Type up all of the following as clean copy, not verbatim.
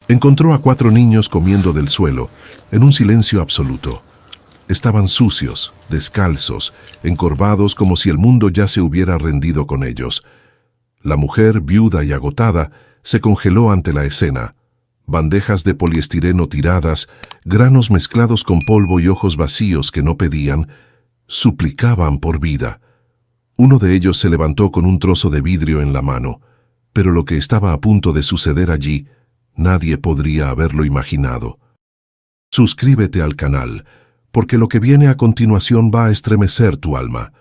Encontró a 4 niños comiendo del suelo, en un silencio absoluto. Estaban sucios, descalzos, encorvados como si el mundo ya se hubiera rendido con ellos. La mujer, viuda y agotada, se congeló ante la escena. Bandejas de poliestireno tiradas, granos mezclados con polvo y ojos vacíos que no pedían, suplicaban por vida. Uno de ellos se levantó con un trozo de vidrio en la mano, pero lo que estaba a punto de suceder allí, nadie podría haberlo imaginado. Suscríbete al canal, porque lo que viene a continuación va a estremecer tu alma.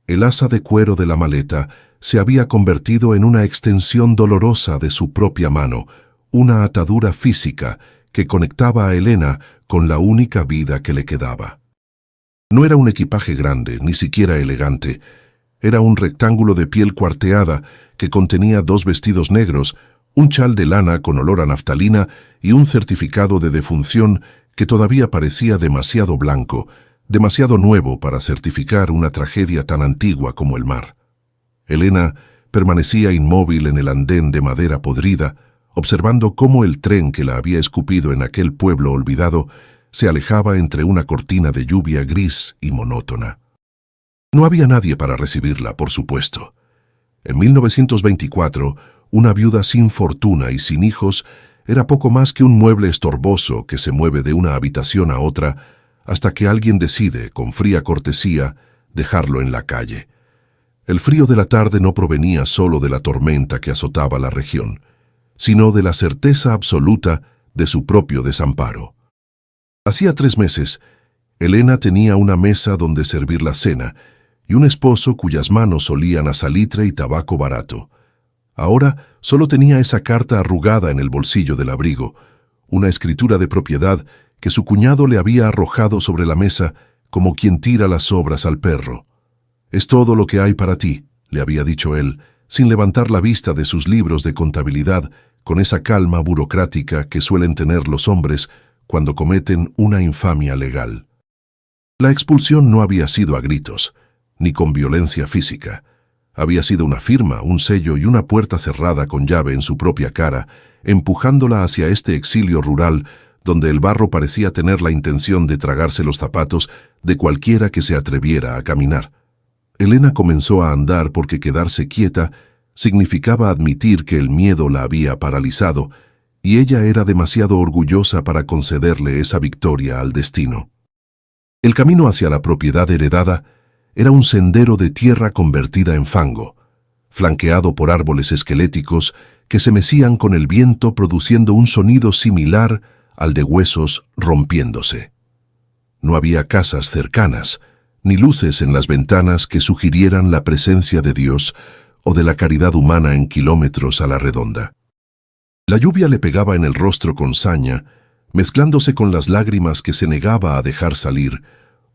El asa de cuero de la maleta se había convertido en una extensión dolorosa de su propia mano, una atadura física que conectaba a Elena con la única vida que le quedaba. No era un equipaje grande, ni siquiera elegante. Era un rectángulo de piel cuarteada que contenía 2 vestidos negros, un chal de lana con olor a naftalina y un certificado de defunción que todavía parecía demasiado blanco, demasiado nuevo para certificar una tragedia tan antigua como el mar. Elena permanecía inmóvil en el andén de madera podrida, observando cómo el tren que la había escupido en aquel pueblo olvidado se alejaba entre una cortina de lluvia gris y monótona. No había nadie para recibirla, por supuesto. En 1924, una viuda sin fortuna y sin hijos era poco más que un mueble estorboso que se mueve de una habitación a otra hasta que alguien decide, con fría cortesía, dejarlo en la calle. El frío de la tarde no provenía solo de la tormenta que azotaba la región, sino de la certeza absoluta de su propio desamparo. Hacía 3 meses, Elena tenía una mesa donde servir la cena y un esposo cuyas manos olían a salitre y tabaco barato. Ahora solo tenía esa carta arrugada en el bolsillo del abrigo, una escritura de propiedad que su cuñado le había arrojado sobre la mesa como quien tira las sobras al perro. «Es todo lo que hay para ti», le había dicho él, sin levantar la vista de sus libros de contabilidad, con esa calma burocrática que suelen tener los hombres cuando cometen una infamia legal. La expulsión no había sido a gritos, ni con violencia física. Había sido una firma, un sello y una puerta cerrada con llave en su propia cara, empujándola hacia este exilio rural donde el barro parecía tener la intención de tragarse los zapatos de cualquiera que se atreviera a caminar. Elena comenzó a andar porque quedarse quieta significaba admitir que el miedo la había paralizado, y ella era demasiado orgullosa para concederle esa victoria al destino. El camino hacia la propiedad heredada era un sendero de tierra convertida en fango, flanqueado por árboles esqueléticos que se mecían con el viento produciendo un sonido similar al de huesos rompiéndose. No había casas cercanas, ni luces en las ventanas que sugirieran la presencia de Dios o de la caridad humana en kilómetros a la redonda. La lluvia le pegaba en el rostro con saña, mezclándose con las lágrimas que se negaba a dejar salir,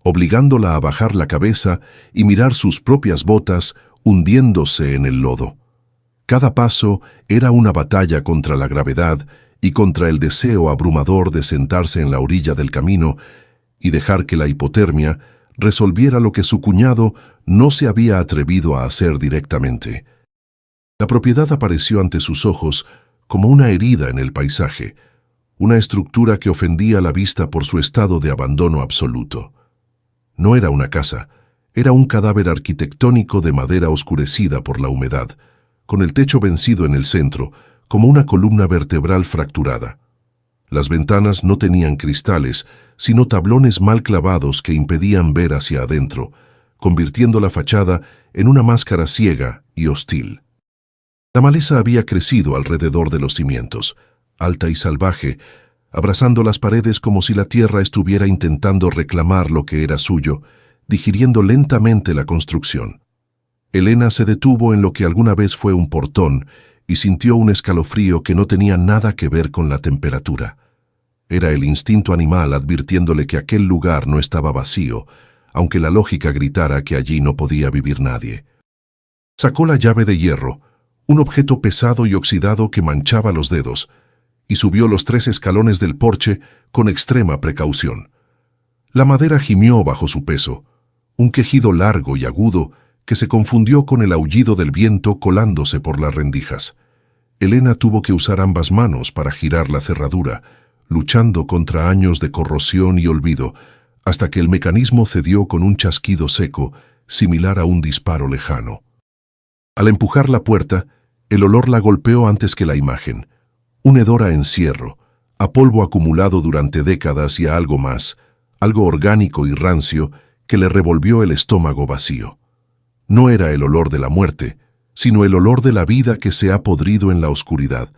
obligándola a bajar la cabeza y mirar sus propias botas hundiéndose en el lodo. Cada paso era una batalla contra la gravedad y contra el deseo abrumador de sentarse en la orilla del camino y dejar que la hipotermia resolviera lo que su cuñado no se había atrevido a hacer directamente. La propiedad apareció ante sus ojos como una herida en el paisaje, una estructura que ofendía la vista por su estado de abandono absoluto. No era una casa, era un cadáver arquitectónico de madera oscurecida por la humedad, con el techo vencido en el centro, como una columna vertebral fracturada. Las ventanas no tenían cristales, sino tablones mal clavados que impedían ver hacia adentro, convirtiendo la fachada en una máscara ciega y hostil. La maleza había crecido alrededor de los cimientos, alta y salvaje, abrazando las paredes como si la tierra estuviera intentando reclamar lo que era suyo, digiriendo lentamente la construcción. Elena se detuvo en lo que alguna vez fue un portón y sintió un escalofrío que no tenía nada que ver con la temperatura. Era el instinto animal advirtiéndole que aquel lugar no estaba vacío, aunque la lógica gritara que allí no podía vivir nadie. Sacó la llave de hierro, un objeto pesado y oxidado que manchaba los dedos, y subió los 3 escalones del porche con extrema precaución. La madera gimió bajo su peso, un quejido largo y agudo que se confundió con el aullido del viento colándose por las rendijas. Elena tuvo que usar ambas manos para girar la cerradura, luchando contra años de corrosión y olvido, hasta que el mecanismo cedió con un chasquido seco, similar a un disparo lejano. Al empujar la puerta, el olor la golpeó antes que la imagen. Un hedor a encierro, a polvo acumulado durante décadas y a algo más, algo orgánico y rancio que le revolvió el estómago vacío. No era el olor de la muerte, sino el olor de la vida que se ha podrido en la oscuridad,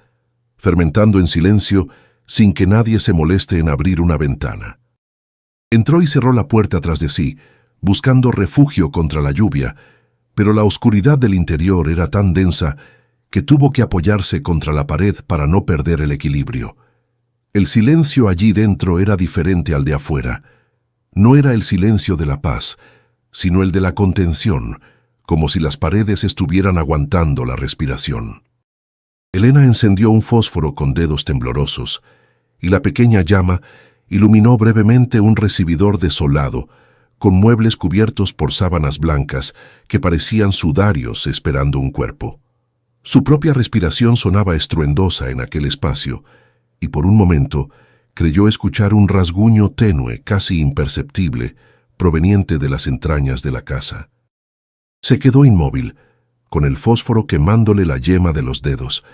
fermentando en silencio sin que nadie se moleste en abrir una ventana. Entró y cerró la puerta tras de sí, buscando refugio contra la lluvia, pero la oscuridad del interior era tan densa que tuvo que apoyarse contra la pared para no perder el equilibrio. El silencio allí dentro era diferente al de afuera. No era el silencio de la paz, sino el de la contención, como si las paredes estuvieran aguantando la respiración. Elena encendió un fósforo con dedos temblorosos, y la pequeña llama iluminó brevemente un recibidor desolado, con muebles cubiertos por sábanas blancas que parecían sudarios esperando un cuerpo. Su propia respiración sonaba estruendosa en aquel espacio, y por un momento creyó escuchar un rasguño tenue, casi imperceptible, proveniente de las entrañas de la casa. Se quedó inmóvil, con el fósforo quemándole la yema de los dedos,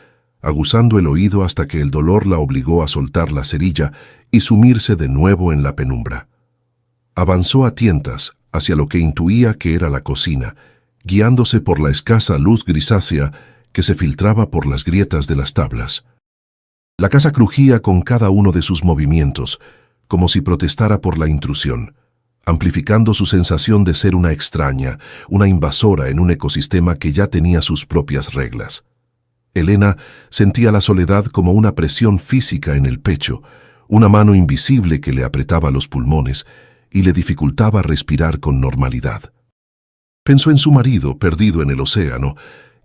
aguzando el oído hasta que el dolor la obligó a soltar la cerilla y sumirse de nuevo en la penumbra. Avanzó a tientas hacia lo que intuía que era la cocina, guiándose por la escasa luz grisácea que se filtraba por las grietas de las tablas. La casa crujía con cada uno de sus movimientos, como si protestara por la intrusión, amplificando su sensación de ser una extraña, una invasora en un ecosistema que ya tenía sus propias reglas. Elena sentía la soledad como una presión física en el pecho, una mano invisible que le apretaba los pulmones y le dificultaba respirar con normalidad. Pensó en su marido perdido en el océano,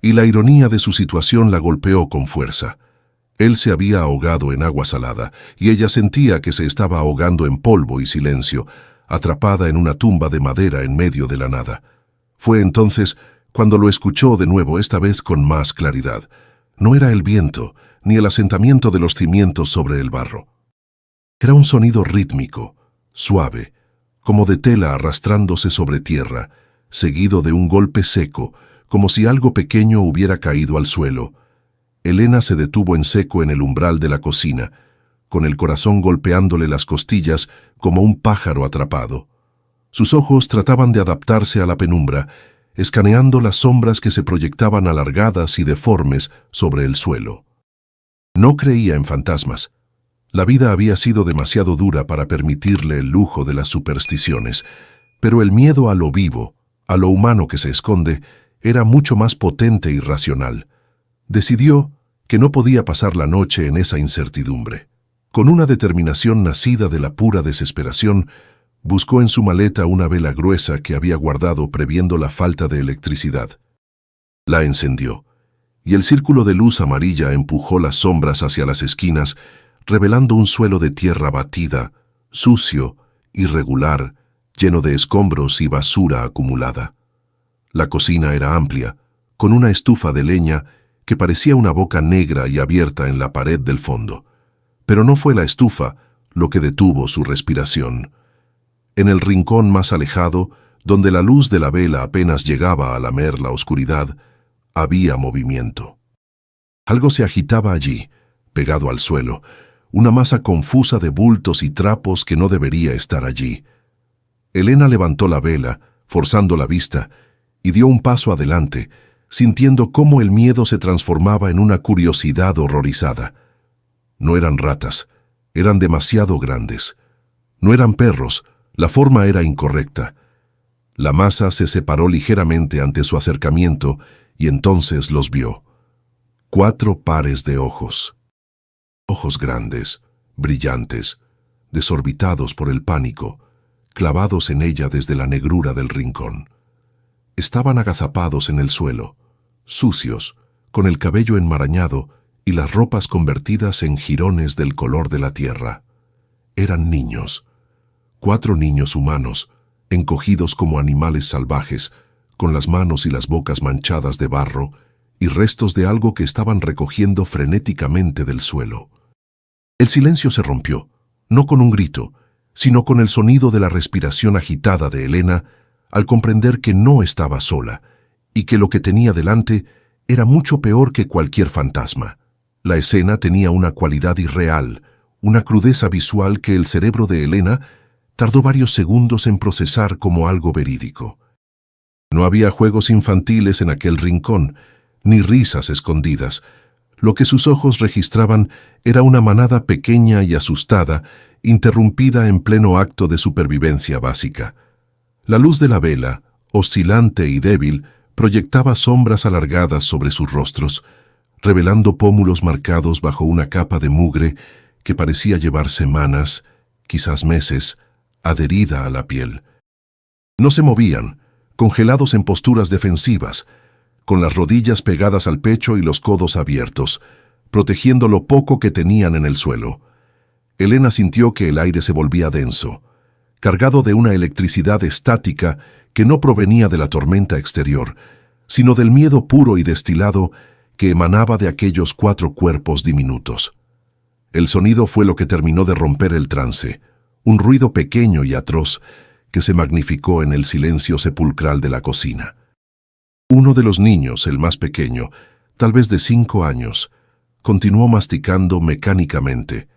y la ironía de su situación la golpeó con fuerza. Él se había ahogado en agua salada, y ella sentía que se estaba ahogando en polvo y silencio, atrapada en una tumba de madera en medio de la nada. Fue entonces cuando lo escuchó de nuevo, esta vez con más claridad. No era el viento, ni el asentamiento de los cimientos sobre el barro. Era un sonido rítmico, suave, como de tela arrastrándose sobre tierra, seguido de un golpe seco, como si algo pequeño hubiera caído al suelo. Elena se detuvo en seco en el umbral de la cocina, con el corazón golpeándole las costillas como un pájaro atrapado. Sus ojos trataban de adaptarse a la penumbra, escaneando las sombras que se proyectaban alargadas y deformes sobre el suelo. No creía en fantasmas. La vida había sido demasiado dura para permitirle el lujo de las supersticiones, pero el miedo a lo vivo, a lo humano que se esconde, era mucho más potente y racional. Decidió que no podía pasar la noche en esa incertidumbre. Con una determinación nacida de la pura desesperación, buscó en su maleta una vela gruesa que había guardado previendo la falta de electricidad. La encendió, y el círculo de luz amarilla empujó las sombras hacia las esquinas, revelando un suelo de tierra batida, sucio, irregular, lleno de escombros y basura acumulada. La cocina era amplia, con una estufa de leña que parecía una boca negra y abierta en la pared del fondo. Pero no fue la estufa lo que detuvo su respiración. En el rincón más alejado, donde la luz de la vela apenas llegaba a lamer la oscuridad, había movimiento. Algo se agitaba allí, pegado al suelo, una masa confusa de bultos y trapos que no debería estar allí. Elena levantó la vela, forzando la vista, y dio un paso adelante, sintiendo cómo el miedo se transformaba en una curiosidad horrorizada. No eran ratas, eran demasiado grandes. No eran perros, la forma era incorrecta. La masa se separó ligeramente ante su acercamiento y entonces los vio. 4 pares de ojos. Ojos grandes, brillantes, desorbitados por el pánico, clavados en ella desde la negrura del rincón. Estaban agazapados en el suelo, sucios, con el cabello enmarañado y las ropas convertidas en jirones del color de la tierra. Eran niños, 4 niños humanos, encogidos como animales salvajes, con las manos y las bocas manchadas de barro y restos de algo que estaban recogiendo frenéticamente del suelo. El silencio se rompió, no con un grito, sino con el sonido de la respiración agitada de Elena al comprender que no estaba sola y que lo que tenía delante era mucho peor que cualquier fantasma. La escena tenía una cualidad irreal, una crudeza visual que el cerebro de Elena tardó varios segundos en procesar como algo verídico. No había juegos infantiles en aquel rincón, ni risas escondidas. Lo que sus ojos registraban era una manada pequeña y asustada, interrumpida en pleno acto de supervivencia básica. La luz de la vela, oscilante y débil, proyectaba sombras alargadas sobre sus rostros, revelando pómulos marcados bajo una capa de mugre que parecía llevar semanas, quizás meses, adherida a la piel. No se movían, congelados en posturas defensivas, con las rodillas pegadas al pecho y los codos abiertos, protegiendo lo poco que tenían en el suelo. Elena sintió que el aire se volvía denso, cargado de una electricidad estática que no provenía de la tormenta exterior, sino del miedo puro y destilado que emanaba de aquellos 4 cuerpos diminutos. El sonido fue lo que terminó de romper el trance, un ruido pequeño y atroz que se magnificó en el silencio sepulcral de la cocina. Uno de los niños, el más pequeño, tal vez de 5 años, continuó masticando mecánicamente,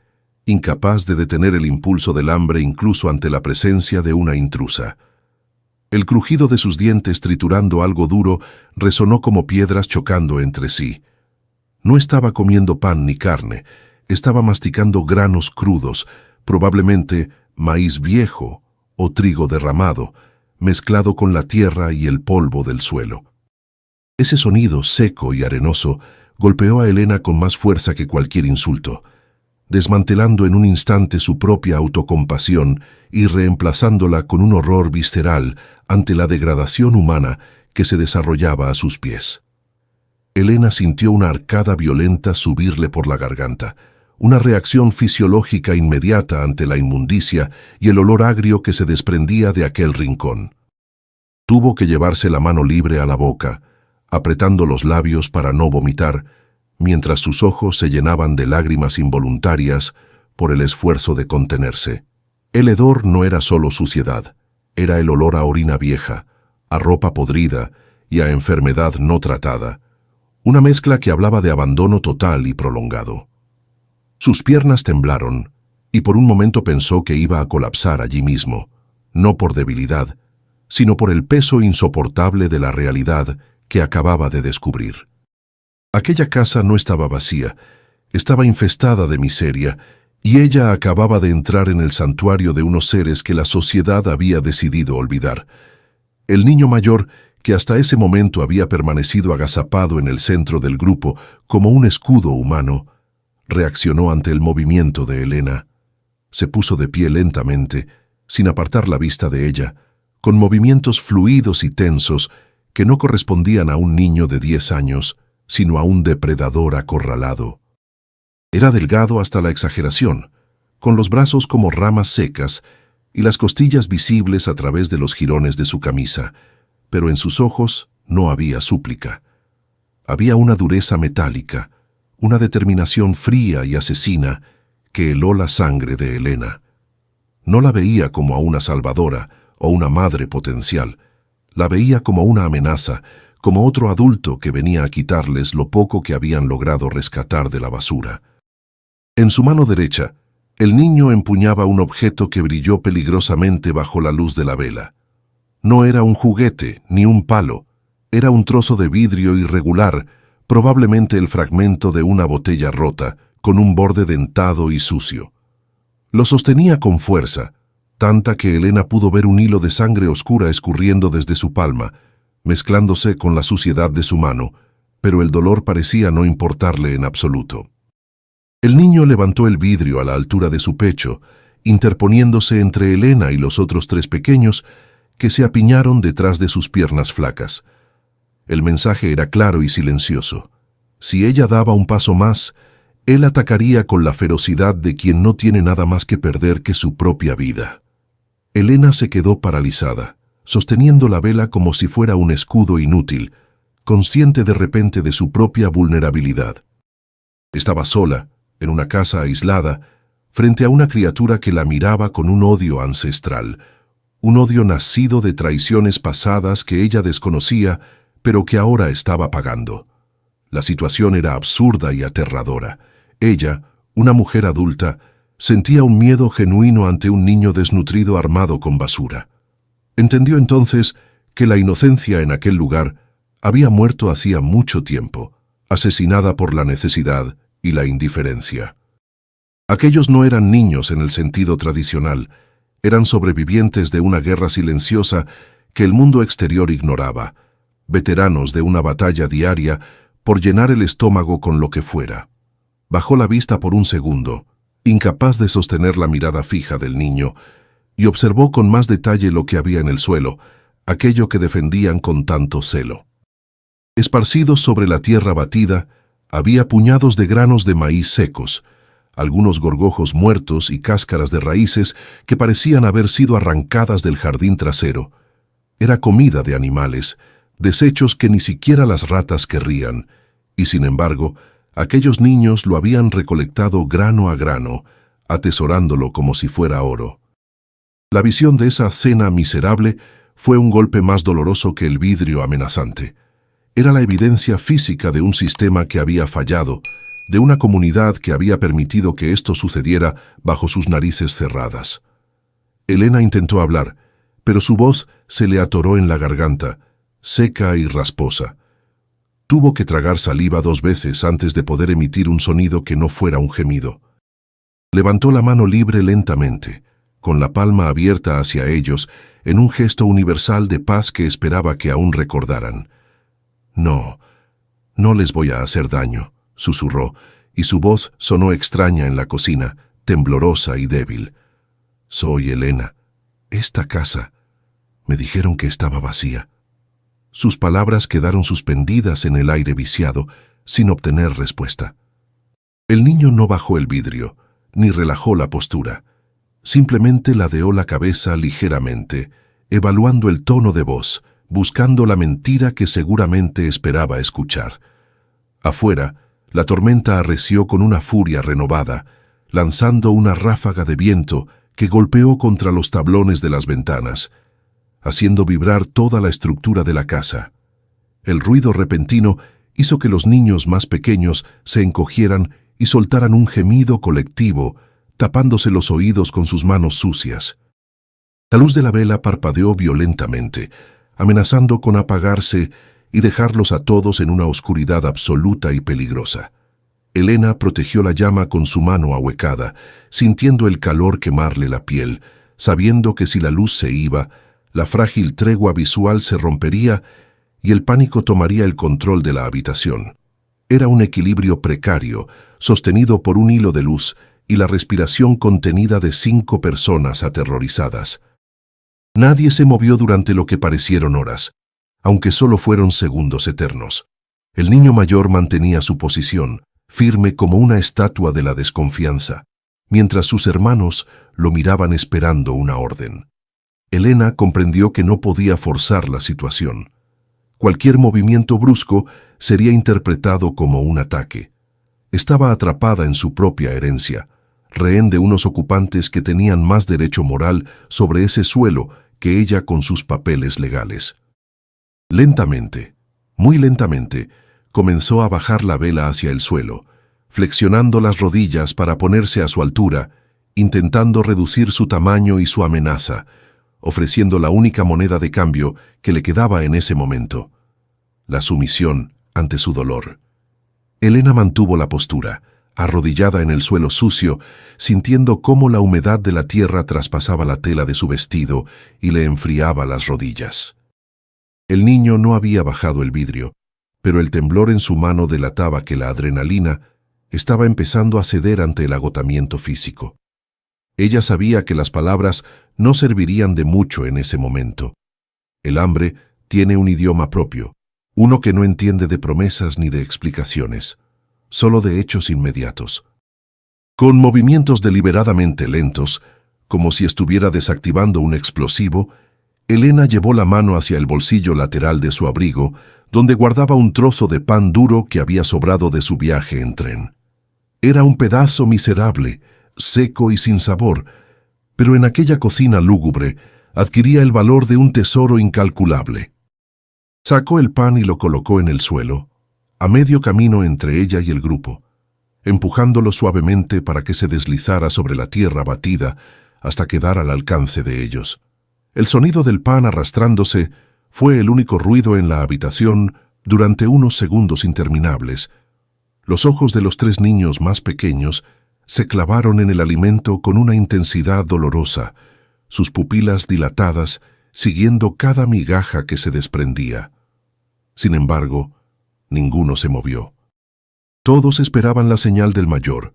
incapaz de detener el impulso del hambre incluso ante la presencia de una intrusa. El crujido de sus dientes triturando algo duro resonó como piedras chocando entre sí. No estaba comiendo pan ni carne, estaba masticando granos crudos, probablemente maíz viejo o trigo derramado, mezclado con la tierra y el polvo del suelo. Ese sonido seco y arenoso golpeó a Elena con más fuerza que cualquier insulto, desmantelando en un instante su propia autocompasión y reemplazándola con un horror visceral ante la degradación humana que se desarrollaba a sus pies. Elena sintió una arcada violenta subirle por la garganta, una reacción fisiológica inmediata ante la inmundicia y el olor agrio que se desprendía de aquel rincón. Tuvo que llevarse la mano libre a la boca, apretando los labios para no vomitar, mientras sus ojos se llenaban de lágrimas involuntarias por el esfuerzo de contenerse. El hedor no era solo suciedad, era el olor a orina vieja, a ropa podrida y a enfermedad no tratada, una mezcla que hablaba de abandono total y prolongado. Sus piernas temblaron, y por un momento pensó que iba a colapsar allí mismo, no por debilidad, sino por el peso insoportable de la realidad que acababa de descubrir. Aquella casa no estaba vacía, estaba infestada de miseria, y ella acababa de entrar en el santuario de unos seres que la sociedad había decidido olvidar. El niño mayor, que hasta ese momento había permanecido agazapado en el centro del grupo como un escudo humano, reaccionó ante el movimiento de Elena. Se puso de pie lentamente, sin apartar la vista de ella, con movimientos fluidos y tensos que no correspondían a un niño de 10 años, sino a un depredador acorralado. Era delgado hasta la exageración, con los brazos como ramas secas y las costillas visibles a través de los jirones de su camisa, pero en sus ojos no había súplica. Había una dureza metálica, una determinación fría y asesina que heló la sangre de Elena. No la veía como a una salvadora o una madre potencial, la veía como una amenaza, como otro adulto que venía a quitarles lo poco que habían logrado rescatar de la basura. En su mano derecha, el niño empuñaba un objeto que brilló peligrosamente bajo la luz de la vela. No era un juguete ni un palo, era un trozo de vidrio irregular, probablemente el fragmento de una botella rota, con un borde dentado y sucio. Lo sostenía con fuerza, tanta que Elena pudo ver un hilo de sangre oscura escurriendo desde su palma, mezclándose con la suciedad de su mano, pero el dolor parecía no importarle en absoluto. El niño levantó el vidrio a la altura de su pecho, interponiéndose entre Elena y los otros 3 pequeños que se apiñaron detrás de sus piernas flacas. El mensaje era claro y silencioso. Si ella daba un paso más, él atacaría con la ferocidad de quien no tiene nada más que perder que su propia vida. Elena se quedó paralizada, sosteniendo la vela como si fuera un escudo inútil, consciente de repente de su propia vulnerabilidad. Estaba sola, en una casa aislada, frente a una criatura que la miraba con un odio ancestral, un odio nacido de traiciones pasadas que ella desconocía, pero que ahora estaba pagando. La situación era absurda y aterradora. Ella, una mujer adulta, sentía un miedo genuino ante un niño desnutrido armado con basura. Entendió entonces que la inocencia en aquel lugar había muerto hacía mucho tiempo, asesinada por la necesidad y la indiferencia. Aquellos no eran niños en el sentido tradicional, eran sobrevivientes de una guerra silenciosa que el mundo exterior ignoraba, veteranos de una batalla diaria por llenar el estómago con lo que fuera. Bajó la vista por un segundo, incapaz de sostener la mirada fija del niño, y observó con más detalle lo que había en el suelo, aquello que defendían con tanto celo. Esparcidos sobre la tierra batida, había puñados de granos de maíz secos, algunos gorgojos muertos y cáscaras de raíces que parecían haber sido arrancadas del jardín trasero. Era comida de animales, desechos que ni siquiera las ratas querrían, y sin embargo, aquellos niños lo habían recolectado grano a grano, atesorándolo como si fuera oro. La visión de esa cena miserable fue un golpe más doloroso que el vidrio amenazante. Era la evidencia física de un sistema que había fallado, de una comunidad que había permitido que esto sucediera bajo sus narices cerradas. Elena intentó hablar, pero su voz se le atoró en la garganta, seca y rasposa. Tuvo que tragar saliva 2 veces antes de poder emitir un sonido que no fuera un gemido. Levantó la mano libre lentamente, con la palma abierta hacia ellos, en un gesto universal de paz que esperaba que aún recordaran. «No, no les voy a hacer daño», susurró, y su voz sonó extraña en la cocina, temblorosa y débil. «Soy Elena. Esta casa. Me dijeron que estaba vacía». Sus palabras quedaron suspendidas en el aire viciado, sin obtener respuesta. El niño no bajó el vidrio, ni relajó la postura. Simplemente ladeó la cabeza ligeramente, evaluando el tono de voz, buscando la mentira que seguramente esperaba escuchar. Afuera, la tormenta arreció con una furia renovada, lanzando una ráfaga de viento que golpeó contra los tablones de las ventanas, haciendo vibrar toda la estructura de la casa. El ruido repentino hizo que los niños más pequeños se encogieran y soltaran un gemido colectivo, tapándose los oídos con sus manos sucias. La luz de la vela parpadeó violentamente, amenazando con apagarse y dejarlos a todos en una oscuridad absoluta y peligrosa. Elena protegió la llama con su mano ahuecada, sintiendo el calor quemarle la piel, sabiendo que si la luz se iba, la frágil tregua visual se rompería y el pánico tomaría el control de la habitación. Era un equilibrio precario, sostenido por un hilo de luz y la respiración contenida de 5 personas aterrorizadas. Nadie se movió durante lo que parecieron horas, aunque solo fueron segundos eternos. El niño mayor mantenía su posición, firme como una estatua de la desconfianza, mientras sus hermanos lo miraban esperando una orden. Elena comprendió que no podía forzar la situación. Cualquier movimiento brusco sería interpretado como un ataque. Estaba atrapada en su propia herencia, rehén de unos ocupantes que tenían más derecho moral sobre ese suelo que ella con sus papeles legales. Lentamente, muy lentamente, comenzó a bajar la vela hacia el suelo, flexionando las rodillas para ponerse a su altura, intentando reducir su tamaño y su amenaza, ofreciendo la única moneda de cambio que le quedaba en ese momento: la sumisión ante su dolor. Elena mantuvo la postura, arrodillada en el suelo sucio, sintiendo cómo la humedad de la tierra traspasaba la tela de su vestido y le enfriaba las rodillas. El niño no había bajado el vidrio, pero el temblor en su mano delataba que la adrenalina estaba empezando a ceder ante el agotamiento físico. Ella sabía que las palabras no servirían de mucho en ese momento. El hambre tiene un idioma propio, uno que no entiende de promesas ni de explicaciones, solo de hechos inmediatos. Con movimientos deliberadamente lentos, como si estuviera desactivando un explosivo, Elena llevó la mano hacia el bolsillo lateral de su abrigo, donde guardaba un trozo de pan duro que había sobrado de su viaje en tren. Era un pedazo miserable, seco y sin sabor, pero en aquella cocina lúgubre adquiría el valor de un tesoro incalculable. Sacó el pan y lo colocó en el suelo, a medio camino entre ella y el grupo, empujándolo suavemente para que se deslizara sobre la tierra batida hasta quedar al alcance de ellos. El sonido del pan arrastrándose fue el único ruido en la habitación durante unos segundos interminables. Los ojos de los 3 niños más pequeños se clavaron en el alimento con una intensidad dolorosa, sus pupilas dilatadas siguiendo cada migaja que se desprendía. Sin embargo, ninguno se movió. Todos esperaban la señal del mayor,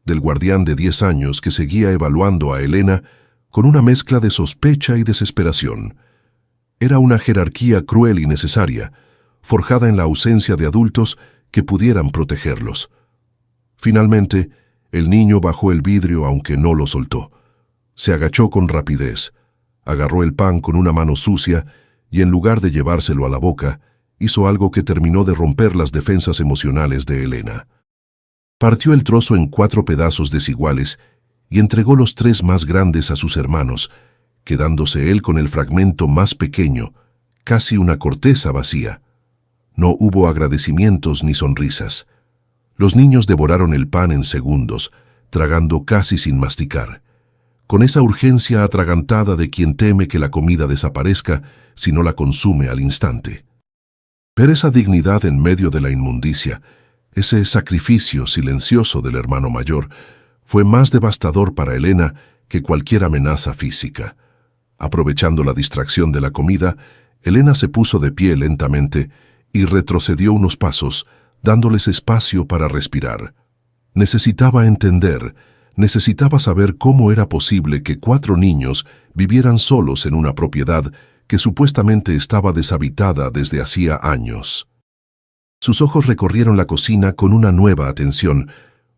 del guardián de 10 años que seguía evaluando a Elena con una mezcla de sospecha y desesperación. Era una jerarquía cruel y necesaria, forjada en la ausencia de adultos que pudieran protegerlos. Finalmente, el niño bajó el vidrio aunque no lo soltó. Se agachó con rapidez, agarró el pan con una mano sucia y en lugar de llevárselo a la boca, hizo algo que terminó de romper las defensas emocionales de Elena. Partió el trozo en 4 pedazos desiguales y entregó los 3 más grandes a sus hermanos, quedándose él con el fragmento más pequeño, casi una corteza vacía. No hubo agradecimientos ni sonrisas. Los niños devoraron el pan en segundos, tragando casi sin masticar, con esa urgencia atragantada de quien teme que la comida desaparezca si no la consume al instante. Ver esa dignidad en medio de la inmundicia, ese sacrificio silencioso del hermano mayor, fue más devastador para Elena que cualquier amenaza física. Aprovechando la distracción de la comida, Elena se puso de pie lentamente y retrocedió unos pasos, dándoles espacio para respirar. Necesitaba entender, necesitaba saber cómo era posible que 4 niños vivieran solos en una propiedad que supuestamente estaba deshabitada desde hacía años. Sus ojos recorrieron la cocina con una nueva atención,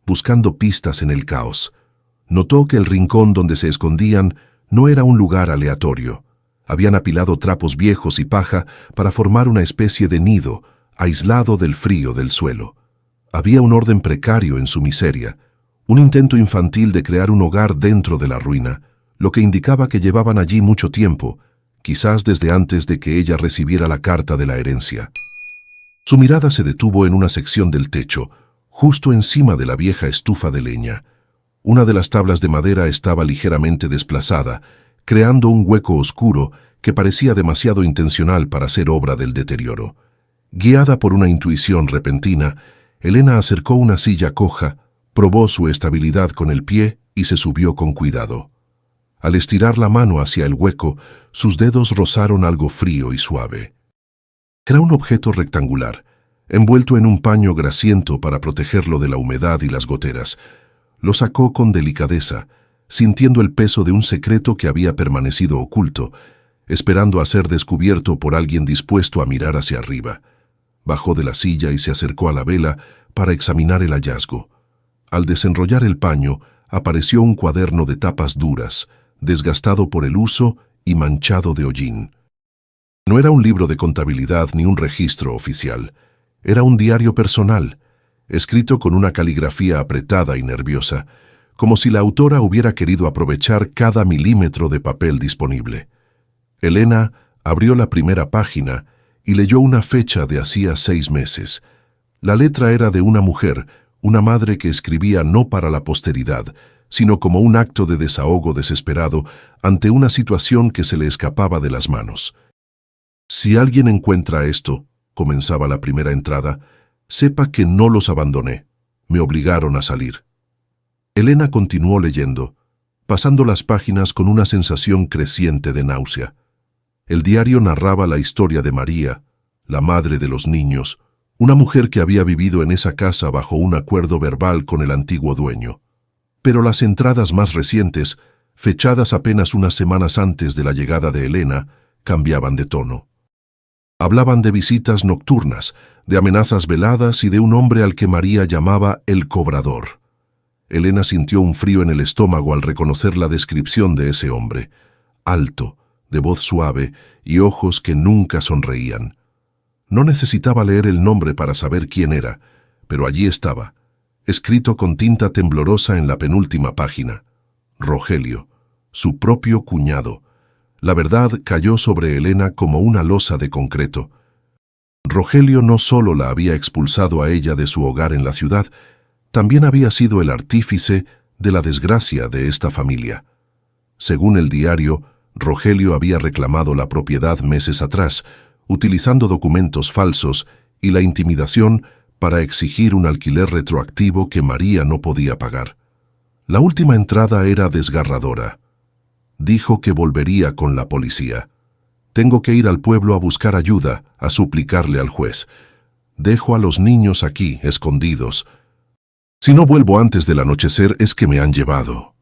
buscando pistas en el caos. Notó que el rincón donde se escondían no era un lugar aleatorio. Habían apilado trapos viejos y paja para formar una especie de nido, aislado del frío del suelo. Había un orden precario en su miseria, un intento infantil de crear un hogar dentro de la ruina, lo que indicaba que llevaban allí mucho tiempo, quizás desde antes de que ella recibiera la carta de la herencia. Su mirada se detuvo en una sección del techo, justo encima de la vieja estufa de leña. Una de las tablas de madera estaba ligeramente desplazada, creando un hueco oscuro que parecía demasiado intencional para ser obra del deterioro. Guiada por una intuición repentina, Elena acercó una silla coja, probó su estabilidad con el pie y se subió con cuidado. Al estirar la mano hacia el hueco, sus dedos rozaron algo frío y suave. Era un objeto rectangular, envuelto en un paño grasiento para protegerlo de la humedad y las goteras. Lo sacó con delicadeza, sintiendo el peso de un secreto que había permanecido oculto, esperando a ser descubierto por alguien dispuesto a mirar hacia arriba. Bajó de la silla y se acercó a la vela para examinar el hallazgo. Al desenrollar el paño, apareció un cuaderno de tapas duras, desgastado por el uso y manchado de hollín. No era un libro de contabilidad ni un registro oficial. Era un diario personal, escrito con una caligrafía apretada y nerviosa, como si la autora hubiera querido aprovechar cada milímetro de papel disponible. Elena abrió la primera página y leyó una fecha de hacía 6 meses. La letra era de una mujer, una madre que escribía no para la posteridad, sino como un acto de desahogo desesperado ante una situación que se le escapaba de las manos. «Si alguien encuentra esto», comenzaba la primera entrada, «sepa que no los abandoné. Me obligaron a salir». Elena continuó leyendo, pasando las páginas con una sensación creciente de náusea. El diario narraba la historia de María, la madre de los niños, una mujer que había vivido en esa casa bajo un acuerdo verbal con el antiguo dueño. Pero las entradas más recientes, fechadas apenas unas semanas antes de la llegada de Elena, cambiaban de tono. Hablaban de visitas nocturnas, de amenazas veladas y de un hombre al que María llamaba el cobrador. Elena sintió un frío en el estómago al reconocer la descripción de ese hombre, alto, de voz suave y ojos que nunca sonreían. No necesitaba leer el nombre para saber quién era, pero allí estaba, escrito con tinta temblorosa en la penúltima página. Rogelio, su propio cuñado. La verdad cayó sobre Elena como una losa de concreto. Rogelio no solo la había expulsado a ella de su hogar en la ciudad, también había sido el artífice de la desgracia de esta familia. Según el diario, Rogelio había reclamado la propiedad meses atrás, utilizando documentos falsos y la intimidación para exigir un alquiler retroactivo que María no podía pagar. La última entrada era desgarradora. Dijo que volvería con la policía. Tengo que ir al pueblo a buscar ayuda, a suplicarle al juez. Dejo a los niños aquí, escondidos. Si no vuelvo antes del anochecer es que me han llevado.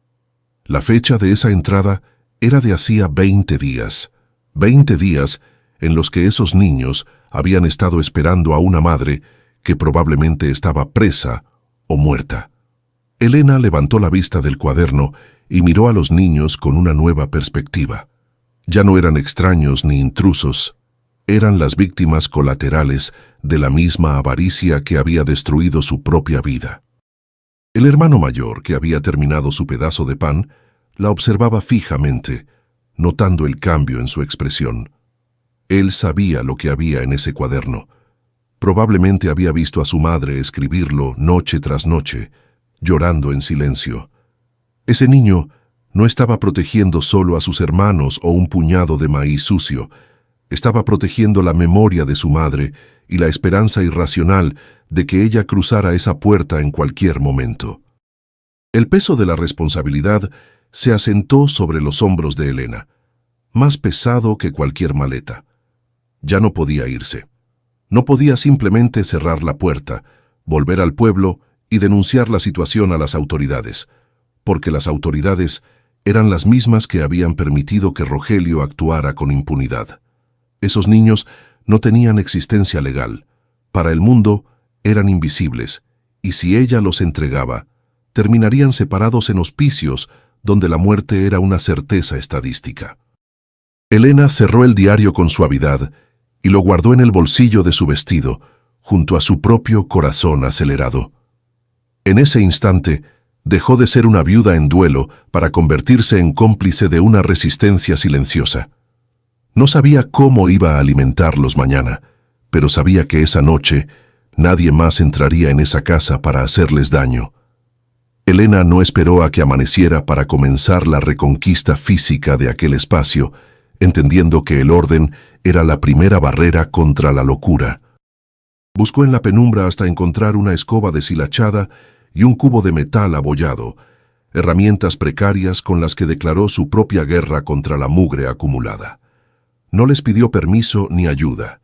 La fecha de esa entrada era de hacía 20 días. 20 días en los que esos niños habían estado esperando a una madre que probablemente estaba presa o muerta. Elena levantó la vista del cuaderno y miró a los niños con una nueva perspectiva. Ya no eran extraños ni intrusos, eran las víctimas colaterales de la misma avaricia que había destruido su propia vida. El hermano mayor, que había terminado su pedazo de pan, la observaba fijamente, notando el cambio en su expresión. Él sabía lo que había en ese cuaderno. Probablemente había visto a su madre escribirlo noche tras noche, llorando en silencio. Ese niño no estaba protegiendo solo a sus hermanos o un puñado de maíz sucio, estaba protegiendo la memoria de su madre y la esperanza irracional de que ella cruzara esa puerta en cualquier momento. El peso de la responsabilidad se asentó sobre los hombros de Elena, más pesado que cualquier maleta. Ya no podía irse. No podía simplemente cerrar la puerta, volver al pueblo y denunciar la situación a las autoridades, porque las autoridades eran las mismas que habían permitido que Rogelio actuara con impunidad. Esos niños no tenían existencia legal. Para el mundo eran invisibles, y si ella los entregaba, terminarían separados en hospicios donde la muerte era una certeza estadística. Elena cerró el diario con suavidad y lo guardó en el bolsillo de su vestido, junto a su propio corazón acelerado. En ese instante, dejó de ser una viuda en duelo para convertirse en cómplice de una resistencia silenciosa. No sabía cómo iba a alimentarlos mañana, pero sabía que esa noche nadie más entraría en esa casa para hacerles daño. Elena no esperó a que amaneciera para comenzar la reconquista física de aquel espacio, entendiendo que el orden era la primera barrera contra la locura. Buscó en la penumbra hasta encontrar una escoba deshilachada y un cubo de metal abollado, herramientas precarias con las que declaró su propia guerra contra la mugre acumulada. No les pidió permiso ni ayuda.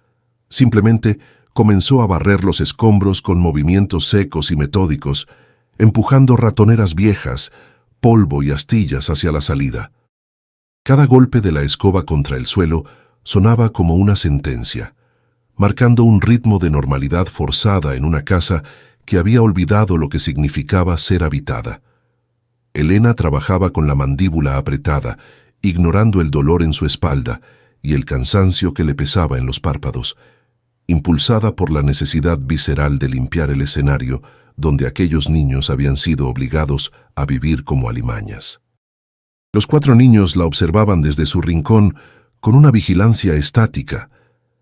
Simplemente comenzó a barrer los escombros con movimientos secos y metódicos, empujando ratoneras viejas, polvo y astillas hacia la salida. Cada golpe de la escoba contra el suelo sonaba como una sentencia, marcando un ritmo de normalidad forzada en una casa que había olvidado lo que significaba ser habitada. Elena trabajaba con la mandíbula apretada, ignorando el dolor en su espalda y el cansancio que le pesaba en los párpados, impulsada por la necesidad visceral de limpiar el escenario donde aquellos niños habían sido obligados a vivir como alimañas. Los 4 niños la observaban desde su rincón con una vigilancia estática,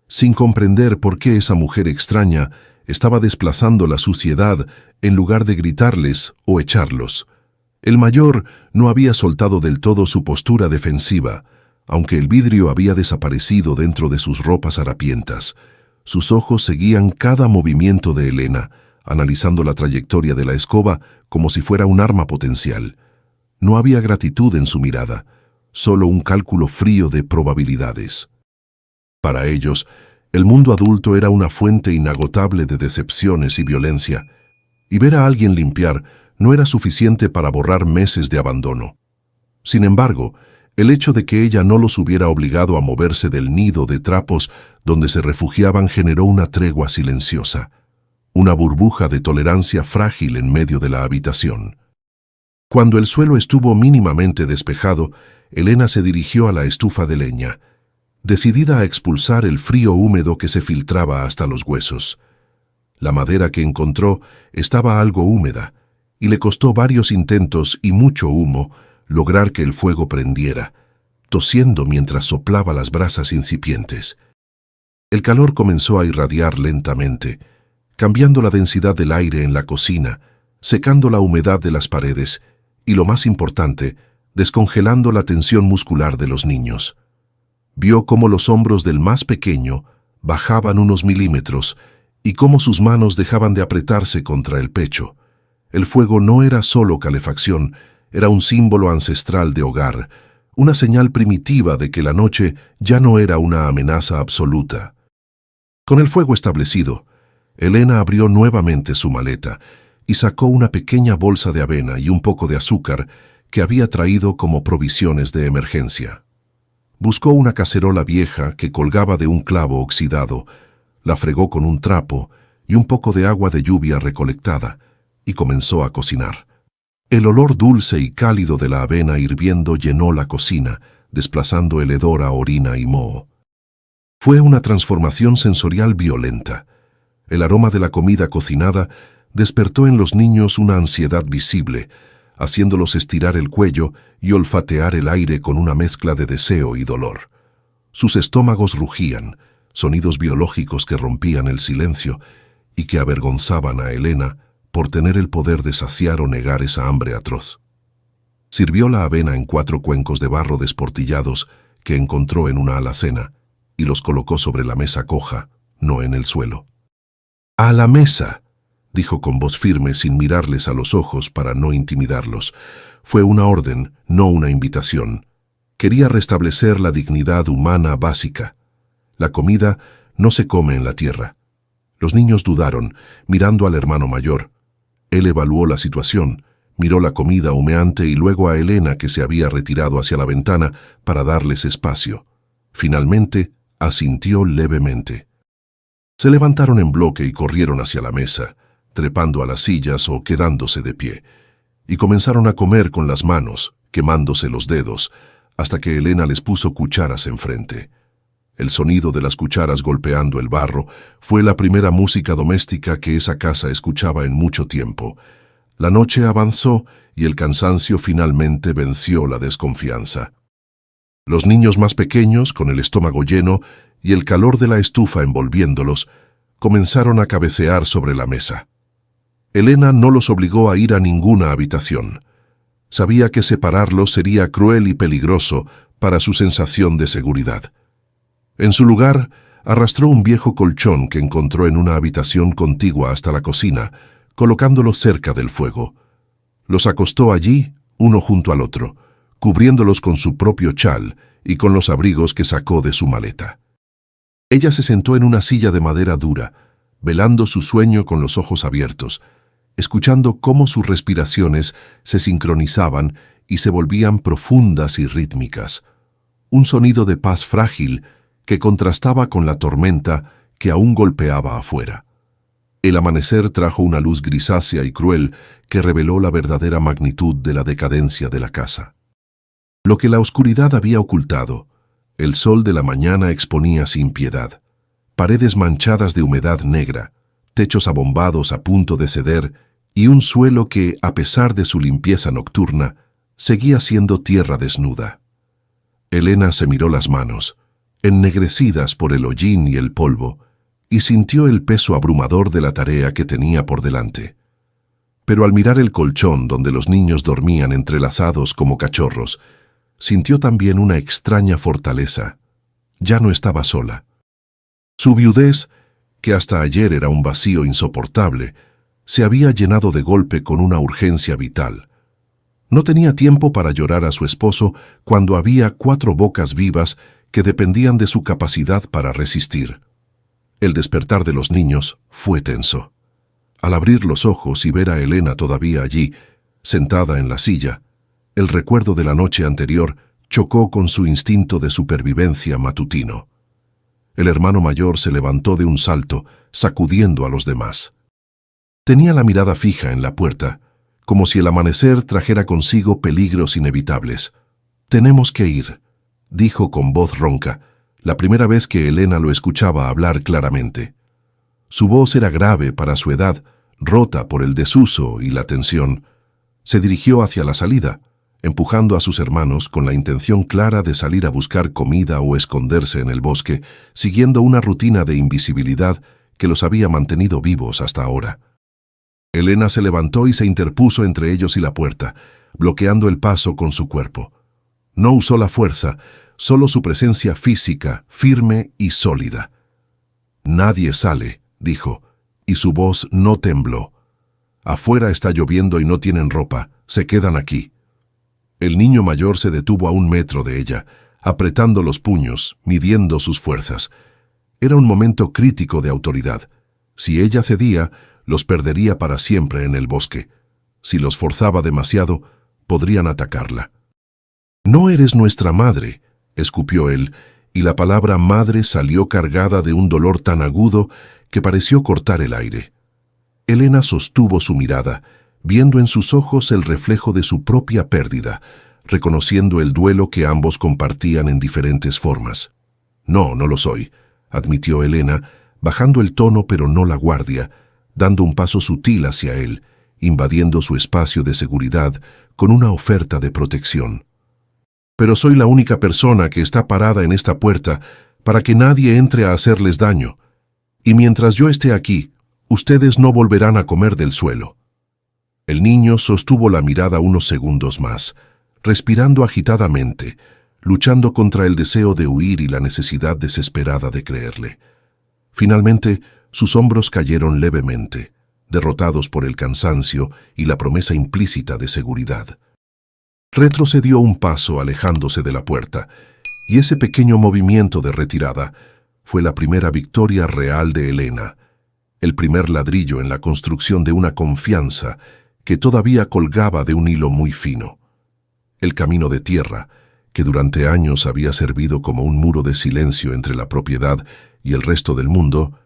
sin comprender por qué esa mujer extraña estaba desplazando la suciedad en lugar de gritarles o echarlos. El mayor no había soltado del todo su postura defensiva, aunque el vidrio había desaparecido dentro de sus ropas harapientas. Sus ojos seguían cada movimiento de Elena, analizando la trayectoria de la escoba como si fuera un arma potencial. No había gratitud en su mirada, solo un cálculo frío de probabilidades. Para ellos, el mundo adulto era una fuente inagotable de decepciones y violencia, y ver a alguien limpiar no era suficiente para borrar meses de abandono. Sin embargo, el hecho de que ella no los hubiera obligado a moverse del nido de trapos donde se refugiaban generó una tregua silenciosa, una burbuja de tolerancia frágil en medio de la habitación. Cuando el suelo estuvo mínimamente despejado, Elena se dirigió a la estufa de leña. decidida a expulsar el frío húmedo que se filtraba hasta los huesos. La madera que encontró estaba algo húmeda, y le costó varios intentos y mucho humo lograr que el fuego prendiera, tosiendo mientras soplaba las brasas incipientes. El calor comenzó a irradiar lentamente, cambiando la densidad del aire en la cocina, secando la humedad de las paredes y, lo más importante, descongelando la tensión muscular de los niños. Vio cómo los hombros del más pequeño bajaban unos milímetros y cómo sus manos dejaban de apretarse contra el pecho. El fuego no era solo calefacción, era un símbolo ancestral de hogar, una señal primitiva de que la noche ya no era una amenaza absoluta. Con el fuego establecido, Elena abrió nuevamente su maleta y sacó una pequeña bolsa de avena y un poco de azúcar que había traído como provisiones de emergencia. Buscó una cacerola vieja que colgaba de un clavo oxidado, la fregó con un trapo y un poco de agua de lluvia recolectada y comenzó a cocinar. El olor dulce y cálido de la avena hirviendo llenó la cocina, desplazando el hedor a orina y moho. Fue una transformación sensorial violenta. El aroma de la comida cocinada despertó en los niños una ansiedad visible, haciéndolos estirar el cuello y olfatear el aire con una mezcla de deseo y dolor. Sus estómagos rugían, sonidos biológicos que rompían el silencio y que avergonzaban a Elena por tener el poder de saciar o negar esa hambre atroz. Sirvió la avena en 4 cuencos de barro desportillados que encontró en una alacena y los colocó sobre la mesa coja, no en el suelo. «¡A la mesa!», dijo con voz firme sin mirarles a los ojos para no intimidarlos. Fue una orden, no una invitación. Quería restablecer la dignidad humana básica. La comida no se come en la tierra. Los niños dudaron, mirando al hermano mayor. Él evaluó la situación, miró la comida humeante y luego a Elena, que se había retirado hacia la ventana para darles espacio. Finalmente, asintió levemente. Se levantaron en bloque y corrieron hacia la mesa, trepando a las sillas o quedándose de pie, y comenzaron a comer con las manos, quemándose los dedos, hasta que Elena les puso cucharas enfrente. El sonido de las cucharas golpeando el barro fue la primera música doméstica que esa casa escuchaba en mucho tiempo. La noche avanzó y el cansancio finalmente venció la desconfianza. Los niños más pequeños, con el estómago lleno y el calor de la estufa envolviéndolos, comenzaron a cabecear sobre la mesa. Elena no los obligó a ir a ninguna habitación. Sabía que separarlos sería cruel y peligroso para su sensación de seguridad. En su lugar, arrastró un viejo colchón que encontró en una habitación contigua hasta la cocina, colocándolo cerca del fuego. Los acostó allí, uno junto al otro, cubriéndolos con su propio chal y con los abrigos que sacó de su maleta. Ella se sentó en una silla de madera dura, velando su sueño con los ojos abiertos, escuchando cómo sus respiraciones se sincronizaban y se volvían profundas y rítmicas. Un sonido de paz frágil que contrastaba con la tormenta que aún golpeaba afuera. El amanecer trajo una luz grisácea y cruel que reveló la verdadera magnitud de la decadencia de la casa. Lo que la oscuridad había ocultado, el sol de la mañana exponía sin piedad. Paredes manchadas de humedad negra, techos abombados a punto de ceder y un suelo que, a pesar de su limpieza nocturna, seguía siendo tierra desnuda. Elena se miró las manos, ennegrecidas por el hollín y el polvo, y sintió el peso abrumador de la tarea que tenía por delante. Pero al mirar el colchón donde los niños dormían entrelazados como cachorros, sintió también una extraña fortaleza. Ya no estaba sola. Su viudez, que hasta ayer era un vacío insoportable, se había llenado de golpe con una urgencia vital. No tenía tiempo para llorar a su esposo cuando había 4 bocas vivas que dependían de su capacidad para resistir. El despertar de los niños fue tenso. Al abrir los ojos y ver a Elena todavía allí, sentada en la silla, el recuerdo de la noche anterior chocó con su instinto de supervivencia matutino. El hermano mayor se levantó de un salto, sacudiendo a los demás. Tenía la mirada fija en la puerta, como si el amanecer trajera consigo peligros inevitables. «Tenemos que ir», dijo con voz ronca, la primera vez que Elena lo escuchaba hablar claramente. Su voz era grave para su edad, rota por el desuso y la tensión. Se dirigió hacia la salida, empujando a sus hermanos con la intención clara de salir a buscar comida o esconderse en el bosque, siguiendo una rutina de invisibilidad que los había mantenido vivos hasta ahora. Elena se levantó y se interpuso entre ellos y la puerta, bloqueando el paso con su cuerpo. No usó la fuerza, solo su presencia física, firme y sólida. «Nadie sale», dijo, y su voz no tembló. «Afuera está lloviendo y no tienen ropa, se quedan aquí». El niño mayor se detuvo a 1 metro de ella, apretando los puños, midiendo sus fuerzas. Era un momento crítico de autoridad. Si ella cedía, los perdería para siempre en el bosque. Si los forzaba demasiado, podrían atacarla. «No eres nuestra madre», escupió él, y la palabra madre salió cargada de un dolor tan agudo que pareció cortar el aire. Elena sostuvo su mirada, viendo en sus ojos el reflejo de su propia pérdida, reconociendo el duelo que ambos compartían en diferentes formas. «No, no lo soy», admitió Elena, bajando el tono pero no la guardia, dando un paso sutil hacia él, invadiendo su espacio de seguridad con una oferta de protección. «Pero soy la única persona que está parada en esta puerta para que nadie entre a hacerles daño. Y mientras yo esté aquí, ustedes no volverán a comer del suelo». El niño sostuvo la mirada unos segundos más, respirando agitadamente, luchando contra el deseo de huir y la necesidad desesperada de creerle. Finalmente, sus hombros cayeron levemente, derrotados por el cansancio y la promesa implícita de seguridad. Retrocedió un paso alejándose de la puerta, y ese pequeño movimiento de retirada fue la primera victoria real de Elena, el primer ladrillo en la construcción de una confianza que todavía colgaba de un hilo muy fino. El camino de tierra, que durante años había servido como un muro de silencio entre la propiedad y el resto del mundo,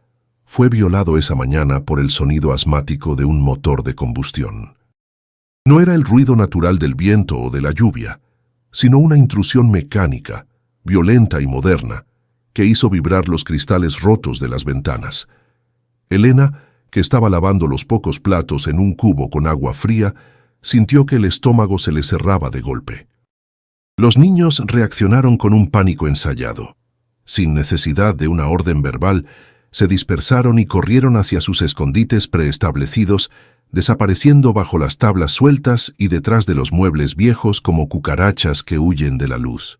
fue violado esa mañana por el sonido asmático de un motor de combustión. No era el ruido natural del viento o de la lluvia, sino una intrusión mecánica, violenta y moderna, que hizo vibrar los cristales rotos de las ventanas. Elena, que estaba lavando los pocos platos en un cubo con agua fría, sintió que el estómago se le cerraba de golpe. Los niños reaccionaron con un pánico ensayado. Sin necesidad de una orden verbal, se dispersaron y corrieron hacia sus escondites preestablecidos, desapareciendo bajo las tablas sueltas y detrás de los muebles viejos como cucarachas que huyen de la luz.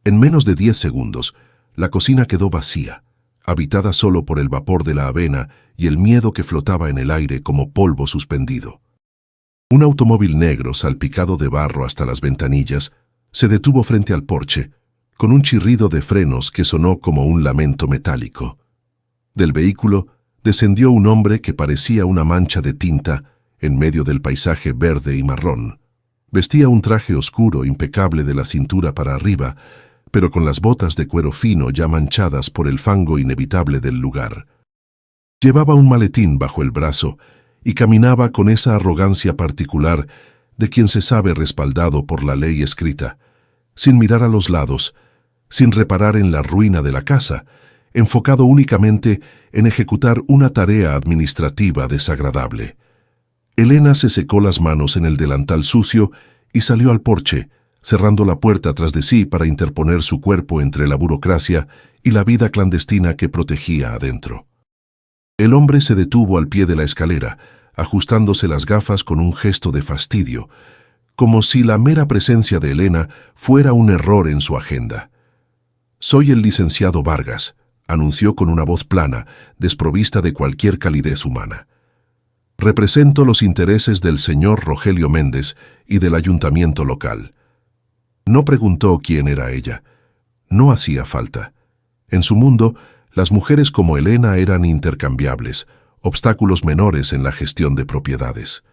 En menos de 10 segundos, la cocina quedó vacía, habitada solo por el vapor de la avena y el miedo que flotaba en el aire como polvo suspendido. Un automóvil negro, salpicado de barro hasta las ventanillas, se detuvo frente al porche, con un chirrido de frenos que sonó como un lamento metálico. Del vehículo descendió un hombre que parecía una mancha de tinta en medio del paisaje verde y marrón. Vestía un traje oscuro impecable de la cintura para arriba, pero con las botas de cuero fino ya manchadas por el fango inevitable del lugar. Llevaba un maletín bajo el brazo y caminaba con esa arrogancia particular de quien se sabe respaldado por la ley escrita, sin mirar a los lados, sin reparar en la ruina de la casa, enfocado únicamente en ejecutar una tarea administrativa desagradable. Elena se secó las manos en el delantal sucio y salió al porche, cerrando la puerta tras de sí para interponer su cuerpo entre la burocracia y la vida clandestina que protegía adentro. El hombre se detuvo al pie de la escalera, ajustándose las gafas con un gesto de fastidio, como si la mera presencia de Elena fuera un error en su agenda. «Soy el licenciado Vargas», anunció con una voz plana, desprovista de cualquier calidez humana. «Represento los intereses del señor Rogelio Méndez y del ayuntamiento local». No preguntó quién era ella. No hacía falta. En su mundo, las mujeres como Elena eran intercambiables, obstáculos menores en la gestión de propiedades.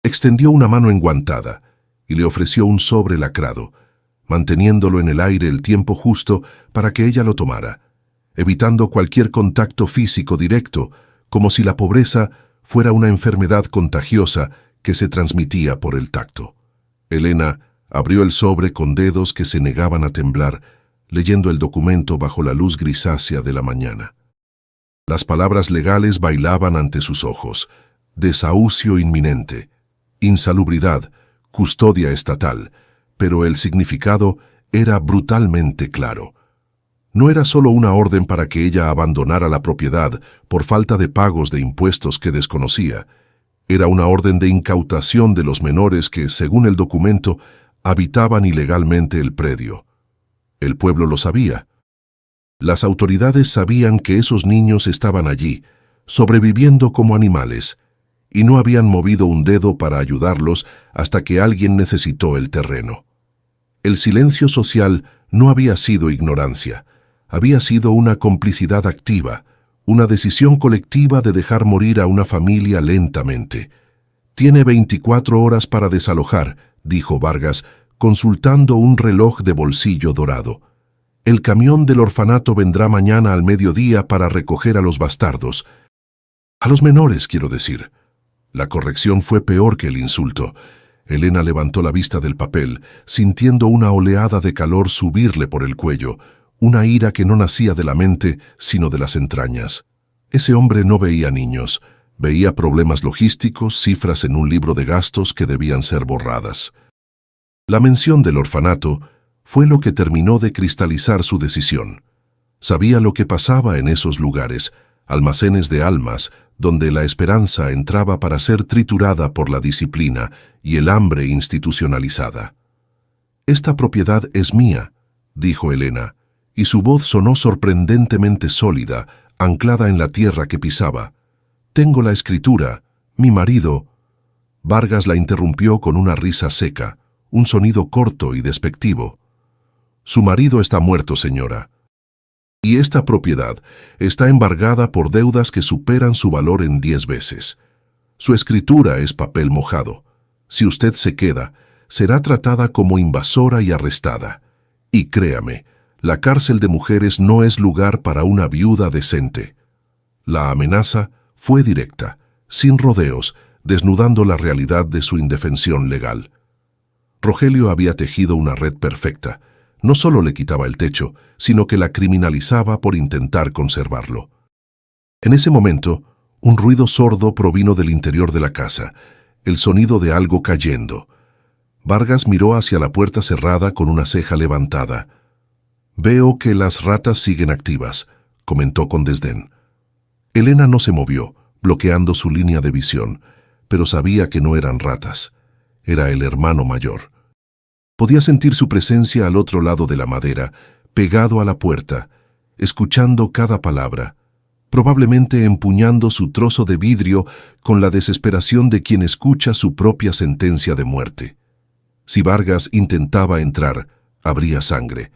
Extendió una mano enguantada y le ofreció un sobre lacrado, manteniéndolo en el aire el tiempo justo para que ella lo tomara, evitando cualquier contacto físico directo, como si la pobreza fuera una enfermedad contagiosa que se transmitía por el tacto. Elena abrió el sobre con dedos que se negaban a temblar, leyendo el documento bajo la luz grisácea de la mañana. Las palabras legales bailaban ante sus ojos: desahucio inminente, insalubridad, custodia estatal, pero el significado era brutalmente claro. No era solo una orden para que ella abandonara la propiedad por falta de pagos de impuestos que desconocía. Era una orden de incautación de los menores que, según el documento, habitaban ilegalmente el predio. El pueblo lo sabía. Las autoridades sabían que esos niños estaban allí, sobreviviendo como animales, y no habían movido un dedo para ayudarlos hasta que alguien necesitó el terreno. El silencio social no había sido ignorancia, había sido una complicidad activa, una decisión colectiva de dejar morir a una familia lentamente. «Tiene 24 horas para desalojar», dijo Vargas, consultando un reloj de bolsillo dorado. «El camión del orfanato vendrá mañana al mediodía para recoger a los bastardos». «A los menores, quiero decir». La corrección fue peor que el insulto. Elena levantó la vista del papel, sintiendo una oleada de calor subirle por el cuello, una ira que no nacía de la mente, sino de las entrañas. Ese hombre no veía niños, veía problemas logísticos, cifras en un libro de gastos que debían ser borradas. La mención del orfanato fue lo que terminó de cristalizar su decisión. Sabía lo que pasaba en esos lugares, almacenes de almas, donde la esperanza entraba para ser triturada por la disciplina y el hambre institucionalizada. «Esta propiedad es mía», dijo Elena, y su voz sonó sorprendentemente sólida, anclada en la tierra que pisaba. «Tengo la escritura, mi marido». Vargas la interrumpió con una risa seca, un sonido corto y despectivo. «Su marido está muerto, señora. Y esta propiedad está embargada por deudas que superan su valor en 10 veces. Su escritura es papel mojado. Si usted se queda, será tratada como invasora y arrestada. Y créame, la cárcel de mujeres no es lugar para una viuda decente». La amenaza fue directa, sin rodeos, desnudando la realidad de su indefensión legal. Rogelio había tejido una red perfecta. No solo le quitaba el techo, sino que la criminalizaba por intentar conservarlo. En ese momento, un ruido sordo provino del interior de la casa, el sonido de algo cayendo. Vargas miró hacia la puerta cerrada con una ceja levantada. «Veo que las ratas siguen activas», comentó con desdén. Elena no se movió, bloqueando su línea de visión, pero sabía que no eran ratas. Era el hermano mayor. Podía sentir su presencia al otro lado de la madera, pegado a la puerta, escuchando cada palabra, probablemente empuñando su trozo de vidrio con la desesperación de quien escucha su propia sentencia de muerte. Si Vargas intentaba entrar, habría sangre,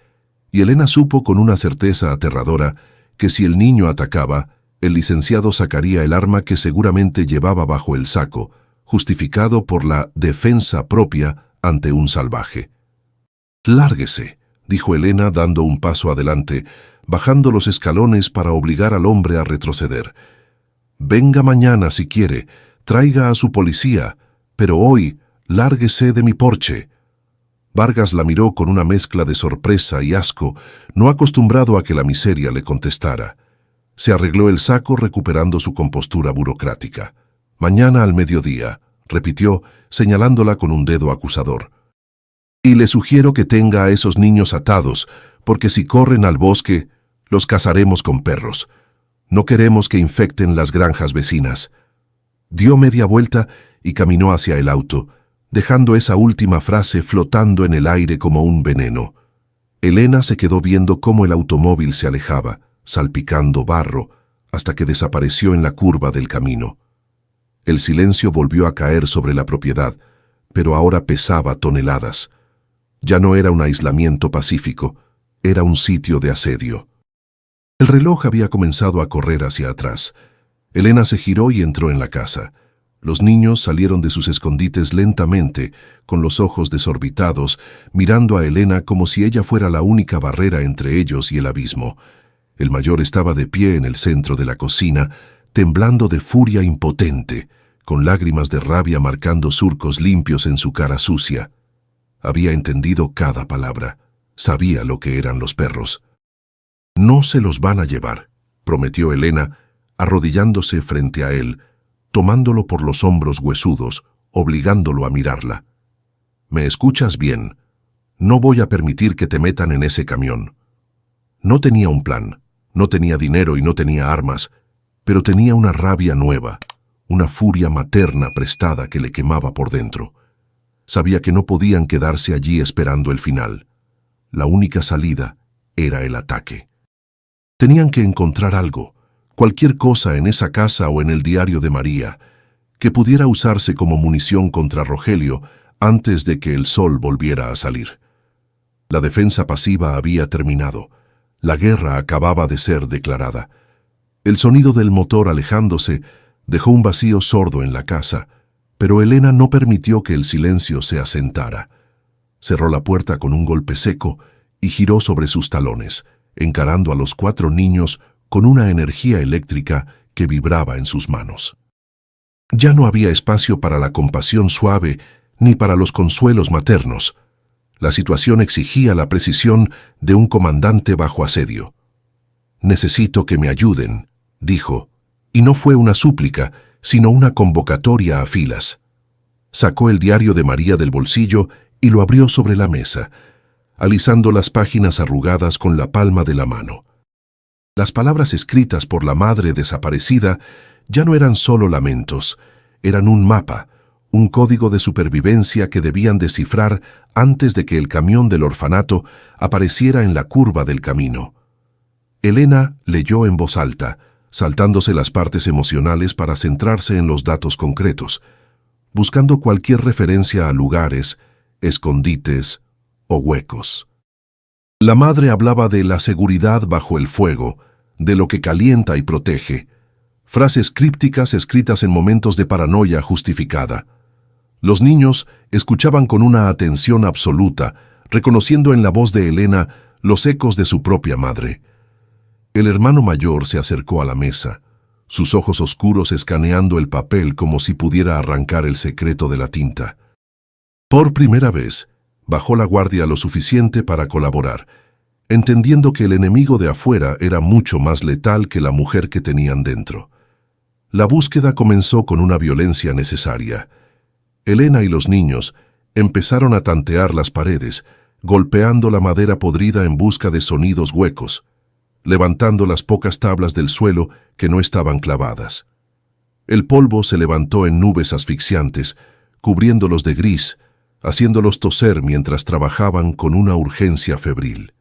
y Elena supo con una certeza aterradora que si el niño atacaba, el licenciado sacaría el arma que seguramente llevaba bajo el saco, justificado por la defensa propia ante un salvaje. «Lárguese», dijo Elena dando un paso adelante, bajando los escalones para obligar al hombre a retroceder. «Venga mañana si quiere, traiga a su policía, pero hoy lárguese de mi porche». Vargas la miró con una mezcla de sorpresa y asco, no acostumbrado a que la miseria le contestara. Se arregló el saco recuperando su compostura burocrática. «Mañana al mediodía», repitió, señalándola con un dedo acusador. «Y le sugiero que tenga a esos niños atados, porque si corren al bosque, los cazaremos con perros. No queremos que infecten las granjas vecinas». Dio media vuelta y caminó hacia el auto, dejando esa última frase flotando en el aire como un veneno. Elena se quedó viendo cómo el automóvil se alejaba, salpicando barro, hasta que desapareció en la curva del camino. El silencio volvió a caer sobre la propiedad, pero ahora pesaba toneladas. Ya no era un aislamiento pacífico, era un sitio de asedio. El reloj había comenzado a correr hacia atrás. Elena se giró y entró en la casa. Los niños salieron de sus escondites lentamente, con los ojos desorbitados, mirando a Elena como si ella fuera la única barrera entre ellos y el abismo. El mayor estaba de pie en el centro de la cocina, temblando de furia impotente, con lágrimas de rabia marcando surcos limpios en su cara sucia. Había entendido cada palabra. Sabía lo que eran los perros. No se los van a llevar, prometió Elena, arrodillándose frente a él, tomándolo por los hombros huesudos, obligándolo a mirarla. ¿Me escuchas bien? No voy a permitir que te metan en ese camión. No tenía un plan, no tenía dinero y no tenía armas, pero tenía una rabia nueva, una furia materna prestada que le quemaba por dentro. Sabía que no podían quedarse allí esperando el final. La única salida era el ataque. Tenían que encontrar algo, cualquier cosa en esa casa o en el diario de María, que pudiera usarse como munición contra Rogelio antes de que el sol volviera a salir. La defensa pasiva había terminado. La guerra acababa de ser declarada. El sonido del motor alejándose dejó un vacío sordo en la casa, pero Elena no permitió que el silencio se asentara. Cerró la puerta con un golpe seco y giró sobre sus talones, encarando a los 4 niños con una energía eléctrica que vibraba en sus manos. Ya no había espacio para la compasión suave ni para los consuelos maternos. La situación exigía la precisión de un comandante bajo asedio. «Necesito que me ayuden», dijo, y no fue una súplica, sino una convocatoria a filas. Sacó el diario de María del bolsillo y lo abrió sobre la mesa, alisando las páginas arrugadas con la palma de la mano. Las palabras escritas por la madre desaparecida ya no eran solo lamentos, eran un mapa, un código de supervivencia que debían descifrar antes de que el camión del orfanato apareciera en la curva del camino. Elena leyó en voz alta, saltándose las partes emocionales para centrarse en los datos concretos, buscando cualquier referencia a lugares, escondites o huecos. La madre hablaba de la seguridad bajo el fuego, de lo que calienta y protege, frases crípticas escritas en momentos de paranoia justificada. Los niños escuchaban con una atención absoluta, reconociendo en la voz de Elena los ecos de su propia madre. El hermano mayor se acercó a la mesa, sus ojos oscuros escaneando el papel como si pudiera arrancar el secreto de la tinta. Por primera vez, bajó la guardia lo suficiente para colaborar, entendiendo que el enemigo de afuera era mucho más letal que la mujer que tenían dentro. La búsqueda comenzó con una violencia necesaria. Elena y los niños empezaron a tantear las paredes, golpeando la madera podrida en busca de sonidos huecos, levantando las pocas tablas del suelo que no estaban clavadas. El polvo se levantó en nubes asfixiantes, cubriéndolos de gris, haciéndolos toser mientras trabajaban con una urgencia febril.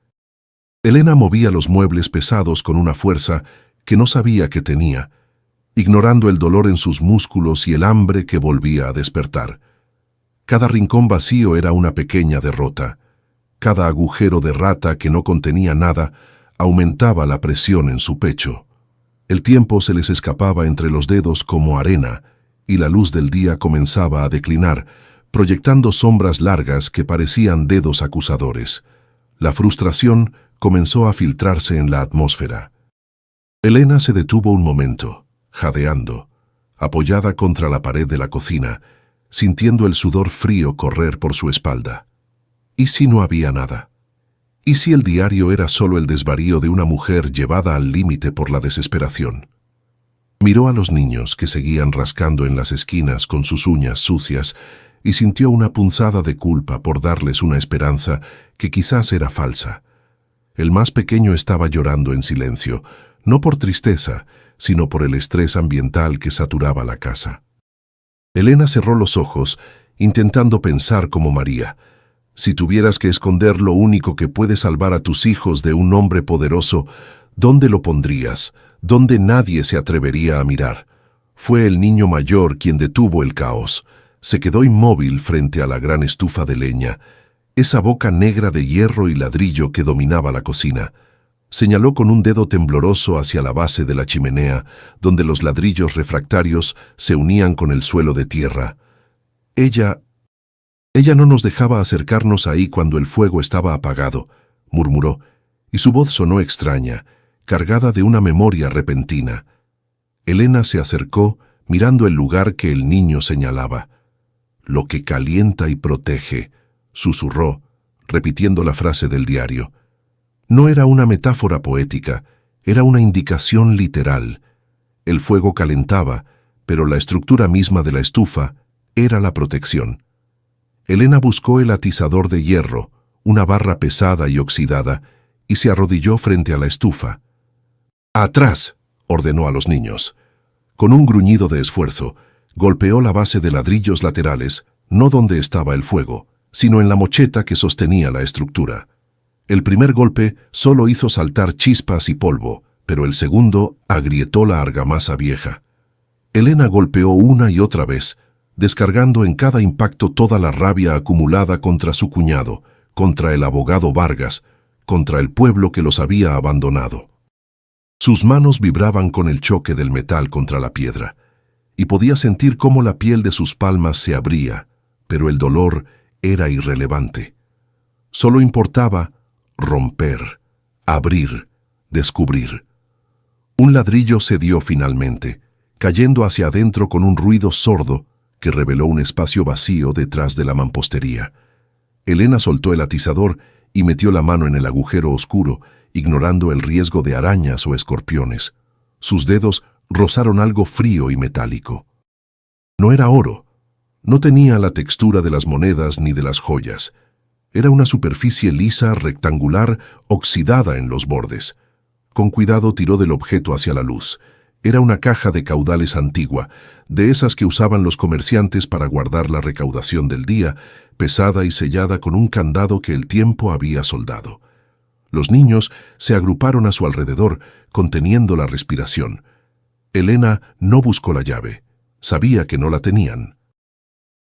Elena movía los muebles pesados con una fuerza que no sabía que tenía, ignorando el dolor en sus músculos y el hambre que volvía a despertar. Cada rincón vacío era una pequeña derrota. Cada agujero de rata que no contenía nada aumentaba la presión en su pecho. El tiempo se les escapaba entre los dedos como arena, y la luz del día comenzaba a declinar, proyectando sombras largas que parecían dedos acusadores. La frustración comenzó a filtrarse en la atmósfera. Elena se detuvo un momento, jadeando, apoyada contra la pared de la cocina, sintiendo el sudor frío correr por su espalda. ¿Y si no había nada? ¿Y si el diario era solo el desvarío de una mujer llevada al límite por la desesperación? Miró a los niños que seguían rascando en las esquinas con sus uñas sucias y sintió una punzada de culpa por darles una esperanza que quizás era falsa. El más pequeño estaba llorando en silencio, no por tristeza, sino por el estrés ambiental que saturaba la casa. Elena cerró los ojos, intentando pensar como María. Si tuvieras que esconder lo único que puede salvar a tus hijos de un hombre poderoso, ¿dónde lo pondrías? ¿Dónde nadie se atrevería a mirar? Fue el niño mayor quien detuvo el caos. Se quedó inmóvil frente a la gran estufa de leña, esa boca negra de hierro y ladrillo que dominaba la cocina. Señaló con un dedo tembloroso hacia la base de la chimenea, donde los ladrillos refractarios se unían con el suelo de tierra. Ella no nos dejaba acercarnos ahí cuando el fuego estaba apagado, murmuró, y su voz sonó extraña, cargada de una memoria repentina. Elena se acercó, mirando el lugar que el niño señalaba. Lo que calienta y protege, susurró, repitiendo la frase del diario. No era una metáfora poética, era una indicación literal. El fuego calentaba, pero la estructura misma de la estufa era la protección. Elena buscó el atizador de hierro, una barra pesada y oxidada, y se arrodilló frente a la estufa. «¡Atrás!», ordenó a los niños. Con un gruñido de esfuerzo, golpeó la base de ladrillos laterales, no donde estaba el fuego, sino en la mocheta que sostenía la estructura. El primer golpe solo hizo saltar chispas y polvo, pero el segundo agrietó la argamasa vieja. Elena golpeó una y otra vez, descargando en cada impacto toda la rabia acumulada contra su cuñado, contra el abogado Vargas, contra el pueblo que los había abandonado. Sus manos vibraban con el choque del metal contra la piedra, y podía sentir cómo la piel de sus palmas se abría, pero el dolor era irrelevante. Solo importaba romper, abrir, descubrir. Un ladrillo cedió finalmente, cayendo hacia adentro con un ruido sordo que reveló un espacio vacío detrás de la mampostería. Elena soltó el atizador y metió la mano en el agujero oscuro, ignorando el riesgo de arañas o escorpiones. Sus dedos rozaron algo frío y metálico. No era oro. No tenía la textura de las monedas ni de las joyas. Era una superficie lisa, rectangular, oxidada en los bordes. Con cuidado tiró del objeto hacia la luz. Era una caja de caudales antigua, de esas que usaban los comerciantes para guardar la recaudación del día, pesada y sellada con un candado que el tiempo había soldado. Los niños se agruparon a su alrededor, conteniendo la respiración. Elena no buscó la llave. Sabía que no la tenían.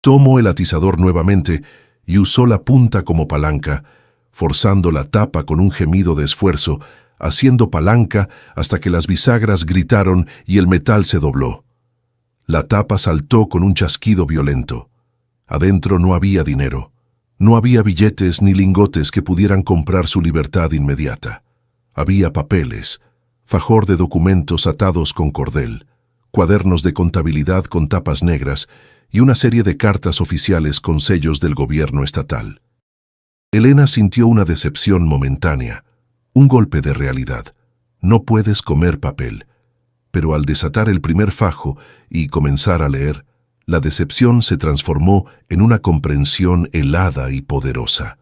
Tomó el atizador nuevamente y usó la punta como palanca, forzando la tapa con un gemido de esfuerzo, haciendo palanca hasta que las bisagras gritaron y el metal se dobló. La tapa saltó con un chasquido violento. Adentro no había dinero. No había billetes ni lingotes que pudieran comprar su libertad inmediata. Había papeles, fajor de documentos atados con cordel, cuadernos de contabilidad con tapas negras y una serie de cartas oficiales con sellos del gobierno estatal. Elena sintió una decepción momentánea, un golpe de realidad. No puedes comer papel. Pero al desatar el primer fajo y comenzar a leer, la decepción se transformó en una comprensión helada y poderosa.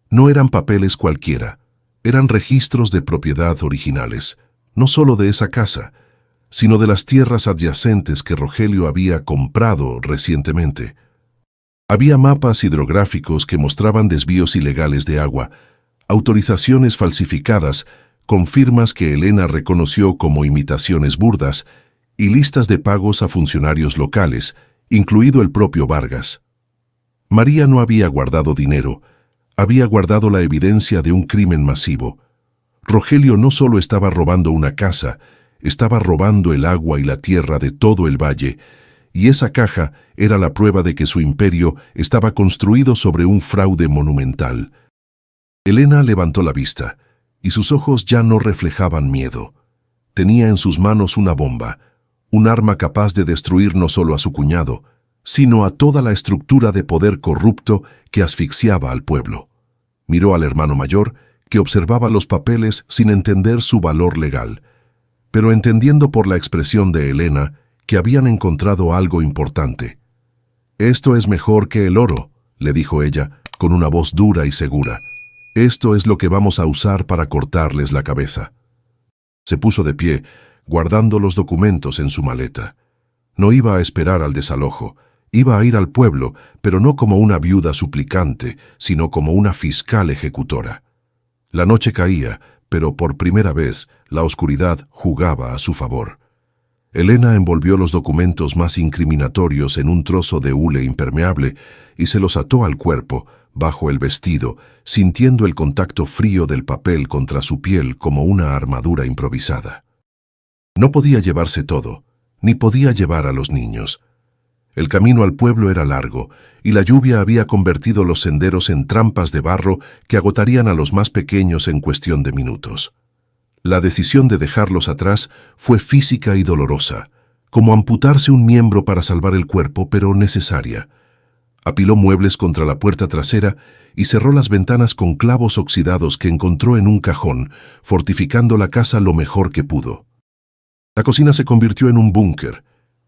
No eran papeles cualquiera, eran registros de propiedad originales, no solo de esa casa, sino de las tierras adyacentes que Rogelio había comprado recientemente. Había mapas hidrográficos que mostraban desvíos ilegales de agua, autorizaciones falsificadas, con firmas que Elena reconoció como imitaciones burdas, y listas de pagos a funcionarios locales, incluido el propio Vargas. María no había guardado dinero, había guardado la evidencia de un crimen masivo. Rogelio no solo estaba robando una casa, estaba robando el agua y la tierra de todo el valle, y esa caja era la prueba de que su imperio estaba construido sobre un fraude monumental. Elena levantó la vista, y sus ojos ya no reflejaban miedo. Tenía en sus manos una bomba, un arma capaz de destruir no solo a su cuñado, sino a toda la estructura de poder corrupto que asfixiaba al pueblo. Miró al hermano mayor, que observaba los papeles sin entender su valor legal, pero entendiendo por la expresión de Elena que habían encontrado algo importante. «Esto es mejor que el oro», le dijo ella, con una voz dura y segura. «Esto es lo que vamos a usar para cortarles la cabeza». Se puso de pie, guardando los documentos en su maleta. No iba a esperar al desalojo. Iba a ir al pueblo, pero no como una viuda suplicante, sino como una fiscal ejecutora. La noche caía, pero por primera vez la oscuridad jugaba a su favor. Elena envolvió los documentos más incriminatorios en un trozo de hule impermeable y se los ató al cuerpo, bajo el vestido, sintiendo el contacto frío del papel contra su piel como una armadura improvisada. No podía llevarse todo, ni podía llevar a los niños. El camino al pueblo era largo, y la lluvia había convertido los senderos en trampas de barro que agotarían a los más pequeños en cuestión de minutos. La decisión de dejarlos atrás fue física y dolorosa, como amputarse un miembro para salvar el cuerpo, pero necesaria. Apiló muebles contra la puerta trasera y cerró las ventanas con clavos oxidados que encontró en un cajón, fortificando la casa lo mejor que pudo. La cocina se convirtió en un búnker,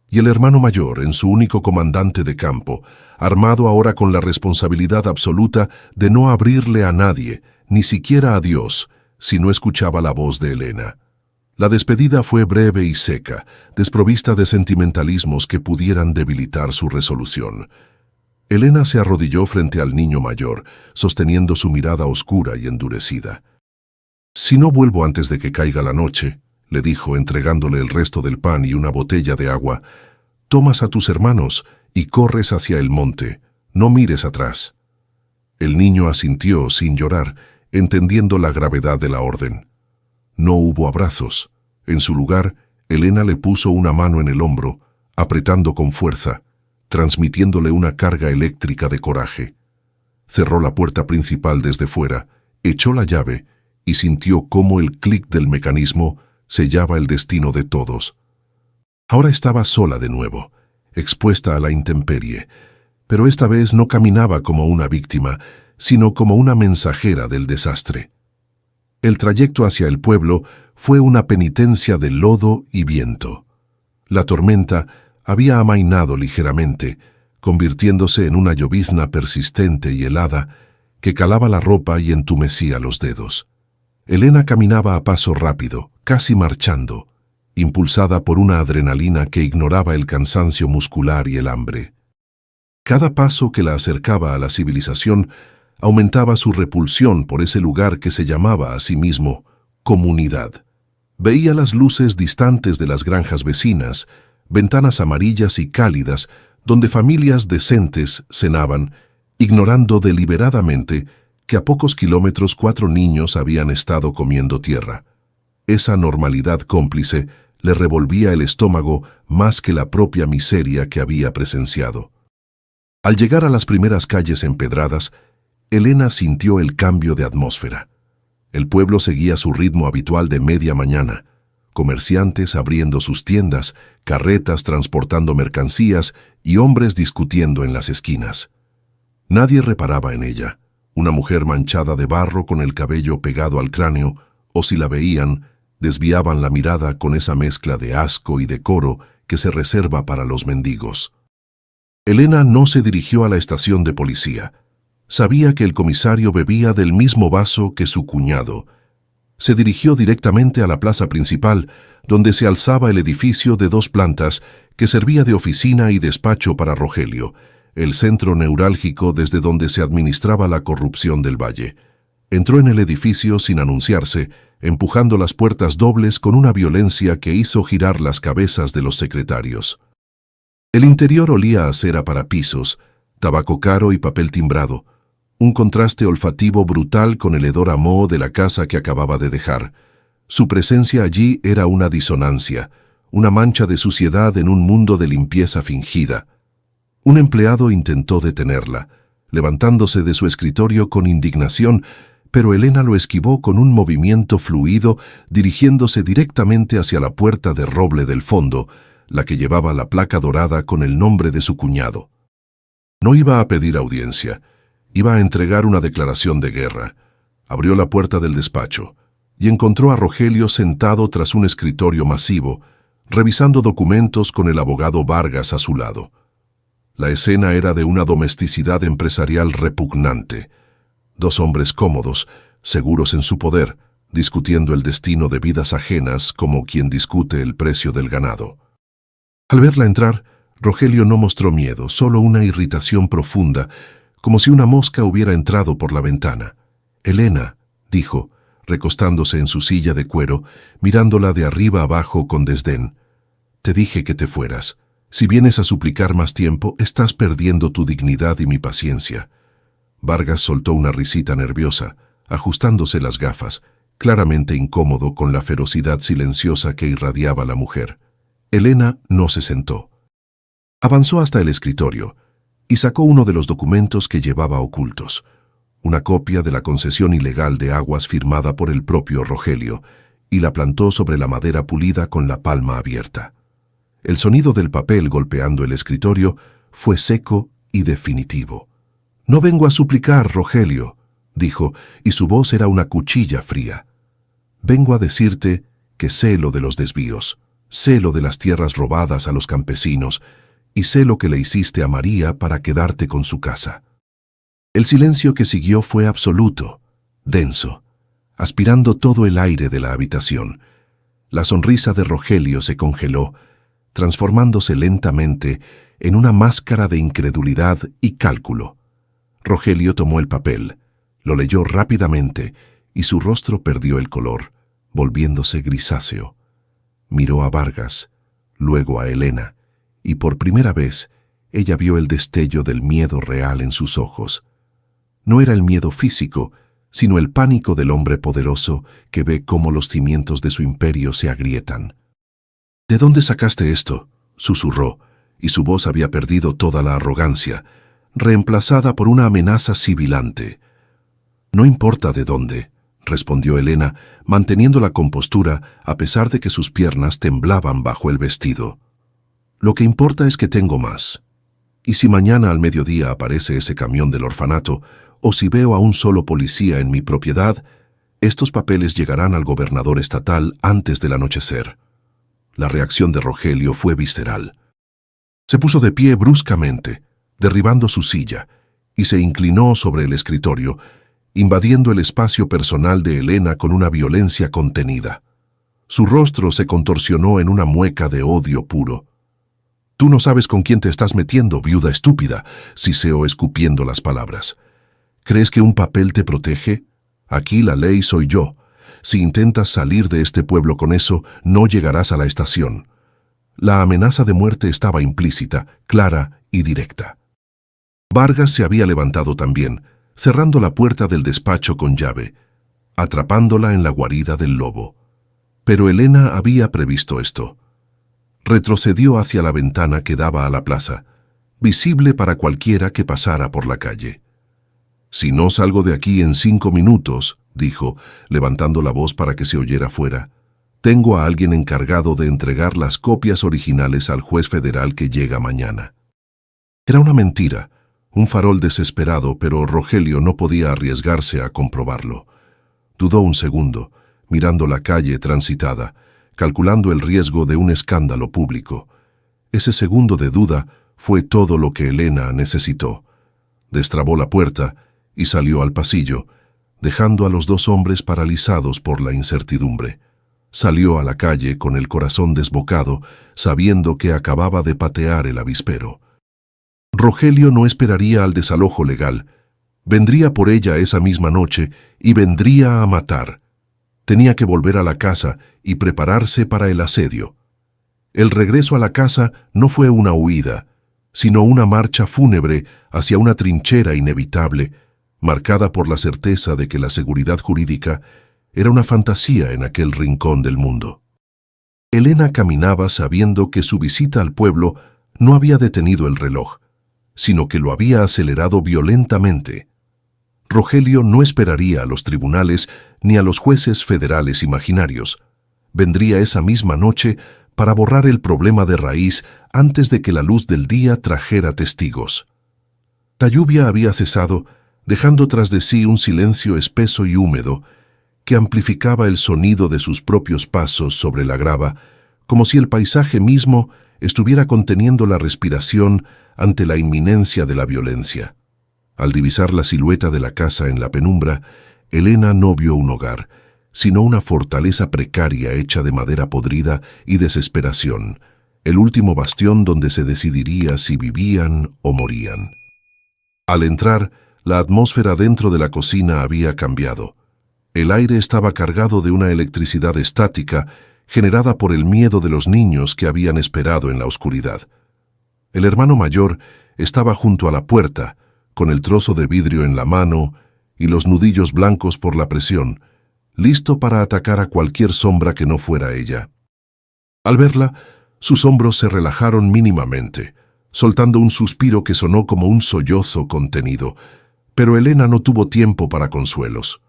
y el hermano mayor, en su único comandante de campo, armado ahora con la responsabilidad absoluta de no abrirle a nadie, ni siquiera a Dios, si no escuchaba la voz de Elena. La despedida fue breve y seca, desprovista de sentimentalismos que pudieran debilitar su resolución. Elena se arrodilló frente al niño mayor, sosteniendo su mirada oscura y endurecida. «Si no vuelvo antes de que caiga la noche», le dijo, entregándole el resto del pan y una botella de agua, «tomas a tus hermanos y corres hacia el monte. No mires atrás». El niño asintió sin llorar, entendiendo la gravedad de la orden. No hubo abrazos. En su lugar, Elena le puso una mano en el hombro, apretando con fuerza, transmitiéndole una carga eléctrica de coraje. Cerró la puerta principal desde fuera, echó la llave y sintió cómo el clic del mecanismo sellaba el destino de todos. Ahora estaba sola de nuevo, expuesta a la intemperie, pero esta vez no caminaba como una víctima, sino como una mensajera del desastre. El trayecto hacia el pueblo fue una penitencia de lodo y viento. La tormenta había amainado ligeramente, convirtiéndose en una llovizna persistente y helada que calaba la ropa y entumecía los dedos. Elena caminaba a paso rápido, casi marchando, impulsada por una adrenalina que ignoraba el cansancio muscular y el hambre. Cada paso que la acercaba a la civilización aumentaba su repulsión por ese lugar que se llamaba a sí mismo comunidad. Veía las luces distantes de las granjas vecinas, ventanas amarillas y cálidas donde familias decentes cenaban, ignorando deliberadamente que a pocos kilómetros 4 niños habían estado comiendo tierra. Esa normalidad cómplice le revolvía el estómago más que la propia miseria que había presenciado. Al llegar a las primeras calles empedradas, Elena sintió el cambio de atmósfera. El pueblo seguía su ritmo habitual de media mañana, comerciantes abriendo sus tiendas, carretas transportando mercancías y hombres discutiendo en las esquinas. Nadie reparaba en ella, una mujer manchada de barro con el cabello pegado al cráneo, o si la veían, desviaban la mirada con esa mezcla de asco y decoro que se reserva para los mendigos. Elena no se dirigió a la estación de policía. Sabía que el comisario bebía del mismo vaso que su cuñado. Se dirigió directamente a la plaza principal, donde se alzaba el edificio de 2 plantas que servía de oficina y despacho para Rogelio, el centro neurálgico desde donde se administraba la corrupción del valle. Entró en el edificio sin anunciarse, empujando las puertas dobles con una violencia que hizo girar las cabezas de los secretarios. El interior olía a cera para pisos, tabaco caro y papel timbrado, un contraste olfativo brutal con el hedor a moho de la casa que acababa de dejar. Su presencia allí era una disonancia, una mancha de suciedad en un mundo de limpieza fingida. Un empleado intentó detenerla, levantándose de su escritorio con indignación, pero Elena lo esquivó con un movimiento fluido, dirigiéndose directamente hacia la puerta de roble del fondo, la que llevaba la placa dorada con el nombre de su cuñado. No iba a pedir audiencia, iba a entregar una declaración de guerra. Abrió la puerta del despacho y encontró a Rogelio sentado tras un escritorio masivo, revisando documentos con el abogado Vargas a su lado. La escena era de una domesticidad empresarial repugnante. 2 hombres cómodos, seguros en su poder, discutiendo el destino de vidas ajenas como quien discute el precio del ganado. Al verla entrar, Rogelio no mostró miedo, solo una irritación profunda, como si una mosca hubiera entrado por la ventana. «Elena», dijo, recostándose en su silla de cuero, mirándola de arriba abajo con desdén, «te dije que te fueras. Si vienes a suplicar más tiempo, estás perdiendo tu dignidad y mi paciencia». Vargas soltó una risita nerviosa, ajustándose las gafas, claramente incómodo con la ferocidad silenciosa que irradiaba la mujer. Elena no se sentó. Avanzó hasta el escritorio y sacó uno de los documentos que llevaba ocultos, una copia de la concesión ilegal de aguas firmada por el propio Rogelio, y la plantó sobre la madera pulida con la palma abierta. El sonido del papel golpeando el escritorio fue seco y definitivo. No vengo a suplicar, Rogelio, dijo, y su voz era una cuchilla fría. Vengo a decirte que sé lo de los desvíos, sé lo de las tierras robadas a los campesinos, y sé lo que le hiciste a María para quedarte con su casa. El silencio que siguió fue absoluto, denso, aspirando todo el aire de la habitación. La sonrisa de Rogelio se congeló, transformándose lentamente en una máscara de incredulidad y cálculo. Rogelio tomó el papel, lo leyó rápidamente y su rostro perdió el color, volviéndose grisáceo. Miró a Vargas, luego a Elena, y por primera vez ella vio el destello del miedo real en sus ojos. No era el miedo físico, sino el pánico del hombre poderoso que ve cómo los cimientos de su imperio se agrietan. «¿De dónde sacaste esto?», susurró, y su voz había perdido toda la arrogancia, reemplazada por una amenaza sibilante. «No importa de dónde», respondió Elena, manteniendo la compostura a pesar de que sus piernas temblaban bajo el vestido. «Lo que importa es que tengo más. Y si mañana al mediodía aparece ese camión del orfanato, o si veo a un solo policía en mi propiedad, estos papeles llegarán al gobernador estatal antes del anochecer». La reacción de Rogelio fue visceral. Se puso de pie bruscamente, derribando su silla, y se inclinó sobre el escritorio, invadiendo el espacio personal de Elena con una violencia contenida. Su rostro se contorsionó en una mueca de odio puro. «Tú no sabes con quién te estás metiendo, viuda estúpida», siseó escupiendo las palabras. «¿Crees que un papel te protege? Aquí la ley soy yo. Si intentas salir de este pueblo con eso, no llegarás a la estación». La amenaza de muerte estaba implícita, clara y directa. Vargas se había levantado también, cerrando la puerta del despacho con llave, atrapándola en la guarida del lobo. Pero Elena había previsto esto. Retrocedió hacia la ventana que daba a la plaza, visible para cualquiera que pasara por la calle. «Si no salgo de aquí en 5 minutos», dijo, levantando la voz para que se oyera fuera, «tengo a alguien encargado de entregar las copias originales al juez federal que llega mañana». Era una mentira, un farol desesperado, pero Rogelio no podía arriesgarse a comprobarlo. Dudó un segundo, mirando la calle transitada, calculando el riesgo de un escándalo público. Ese segundo de duda fue todo lo que Elena necesitó. Destrabó la puerta y salió al pasillo, dejando a los 2 hombres paralizados por la incertidumbre. Salió a la calle con el corazón desbocado, sabiendo que acababa de patear el avispero. Rogelio no esperaría al desalojo legal. Vendría por ella esa misma noche y vendría a matar. Tenía que volver a la casa y prepararse para el asedio. El regreso a la casa no fue una huida, sino una marcha fúnebre hacia una trinchera inevitable, marcada por la certeza de que la seguridad jurídica era una fantasía en aquel rincón del mundo. Elena caminaba sabiendo que su visita al pueblo no había detenido el reloj, sino que lo había acelerado violentamente. Rogelio no esperaría a los tribunales ni a los jueces federales imaginarios. Vendría esa misma noche para borrar el problema de raíz antes de que la luz del día trajera testigos. La lluvia había cesado, dejando tras de sí un silencio espeso y húmedo que amplificaba el sonido de sus propios pasos sobre la grava, como si el paisaje mismo estuviera conteniendo la respiración ante la inminencia de la violencia. Al divisar la silueta de la casa en la penumbra, Elena no vio un hogar, sino una fortaleza precaria hecha de madera podrida y desesperación, el último bastión donde se decidiría si vivían o morían. Al entrar, la atmósfera dentro de la cocina había cambiado. El aire estaba cargado de una electricidad estática generada por el miedo de los niños que habían esperado en la oscuridad. El hermano mayor estaba junto a la puerta, con el trozo de vidrio en la mano y los nudillos blancos por la presión, listo para atacar a cualquier sombra que no fuera ella. Al verla, sus hombros se relajaron mínimamente, soltando un suspiro que sonó como un sollozo contenido, pero Elena no tuvo tiempo para consuelos.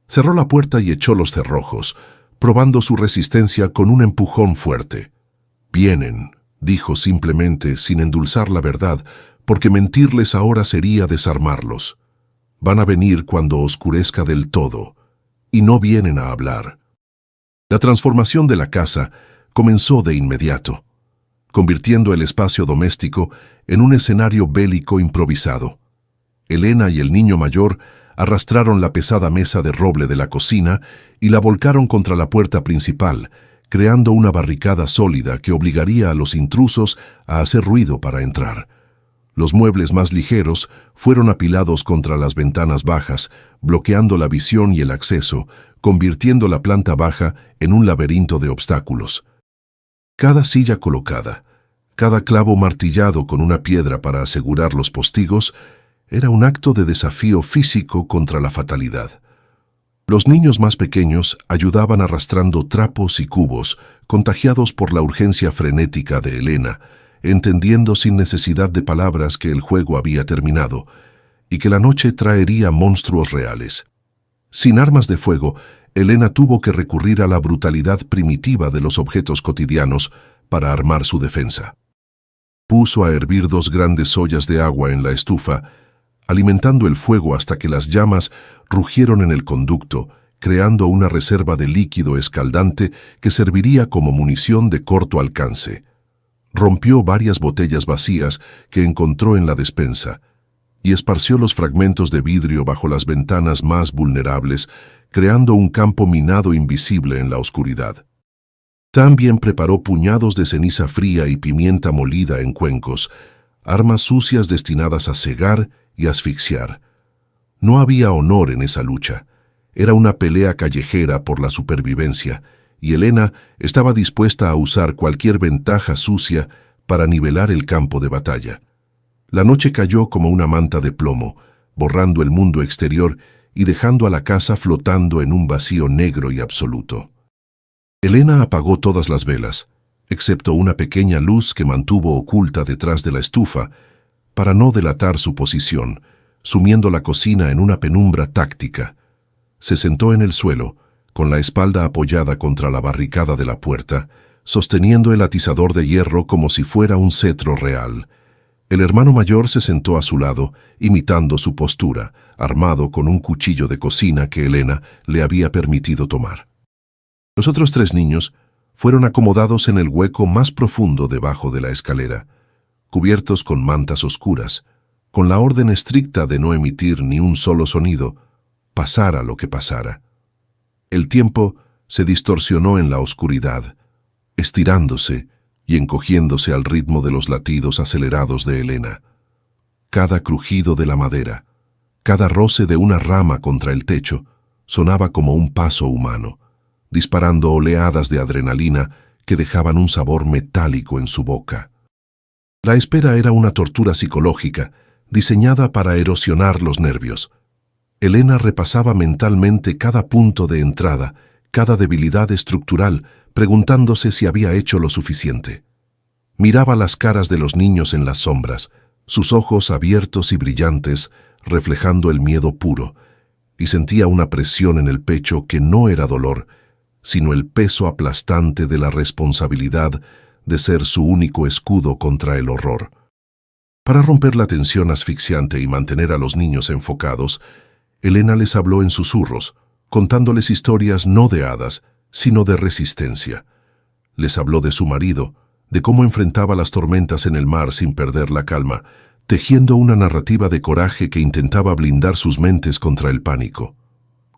Cerró la puerta y echó los cerrojos, probando su resistencia con un empujón fuerte. «Vienen», dijo simplemente, sin endulzar la verdad, porque mentirles ahora sería desarmarlos. Van a venir cuando oscurezca del todo, y no vienen a hablar. La transformación de la casa comenzó de inmediato, convirtiendo el espacio doméstico en un escenario bélico improvisado. Elena y el niño mayor arrastraron la pesada mesa de roble de la cocina y la volcaron contra la puerta principal, creando una barricada sólida que obligaría a los intrusos a hacer ruido para entrar. Los muebles más ligeros fueron apilados contra las ventanas bajas, bloqueando la visión y el acceso, convirtiendo la planta baja en un laberinto de obstáculos. Cada silla colocada, cada clavo martillado con una piedra para asegurar los postigos, era un acto de desafío físico contra la fatalidad. Los niños más pequeños ayudaban arrastrando trapos y cubos, contagiados por la urgencia frenética de Elena, entendiendo sin necesidad de palabras que el juego había terminado y que la noche traería monstruos reales. Sin armas de fuego, Elena tuvo que recurrir a la brutalidad primitiva de los objetos cotidianos para armar su defensa. Puso a hervir 2 grandes ollas de agua en la estufa, alimentando el fuego hasta que las llamas rugieron en el conducto, creando una reserva de líquido escaldante que serviría como munición de corto alcance. Rompió varias botellas vacías que encontró en la despensa y esparció los fragmentos de vidrio bajo las ventanas más vulnerables, creando un campo minado invisible en la oscuridad. También preparó puñados de ceniza fría y pimienta molida en cuencos, armas sucias destinadas a cegar y asfixiar. No había honor en esa lucha. Era una pelea callejera por la supervivencia, y Elena estaba dispuesta a usar cualquier ventaja sucia para nivelar el campo de batalla. La noche cayó como una manta de plomo, borrando el mundo exterior y dejando a la casa flotando en un vacío negro y absoluto. Elena apagó todas las velas, excepto una pequeña luz que mantuvo oculta detrás de la estufa, para no delatar su posición, sumiendo la cocina en una penumbra táctica. Se sentó en el suelo, con la espalda apoyada contra la barricada de la puerta, sosteniendo el atizador de hierro como si fuera un cetro real. El hermano mayor se sentó a su lado, imitando su postura, armado con un cuchillo de cocina que Elena le había permitido tomar. Los otros 3 niños fueron acomodados en el hueco más profundo debajo de la escalera, cubiertos con mantas oscuras, con la orden estricta de no emitir ni un solo sonido, pasara lo que pasara. El tiempo se distorsionó en la oscuridad, estirándose y encogiéndose al ritmo de los latidos acelerados de Elena. Cada crujido de la madera, cada roce de una rama contra el techo, sonaba como un paso humano, disparando oleadas de adrenalina que dejaban un sabor metálico en su boca. La espera era una tortura psicológica, diseñada para erosionar los nervios. Elena repasaba mentalmente cada punto de entrada, cada debilidad estructural, preguntándose si había hecho lo suficiente. Miraba las caras de los niños en las sombras, sus ojos abiertos y brillantes, reflejando el miedo puro, y sentía una presión en el pecho que no era dolor, sino el peso aplastante de la responsabilidad de ser su único escudo contra el horror. Para romper la tensión asfixiante y mantener a los niños enfocados, Elena les habló en susurros, contándoles historias no de hadas, sino de resistencia. Les habló de su marido, de cómo enfrentaba las tormentas en el mar sin perder la calma, tejiendo una narrativa de coraje que intentaba blindar sus mentes contra el pánico.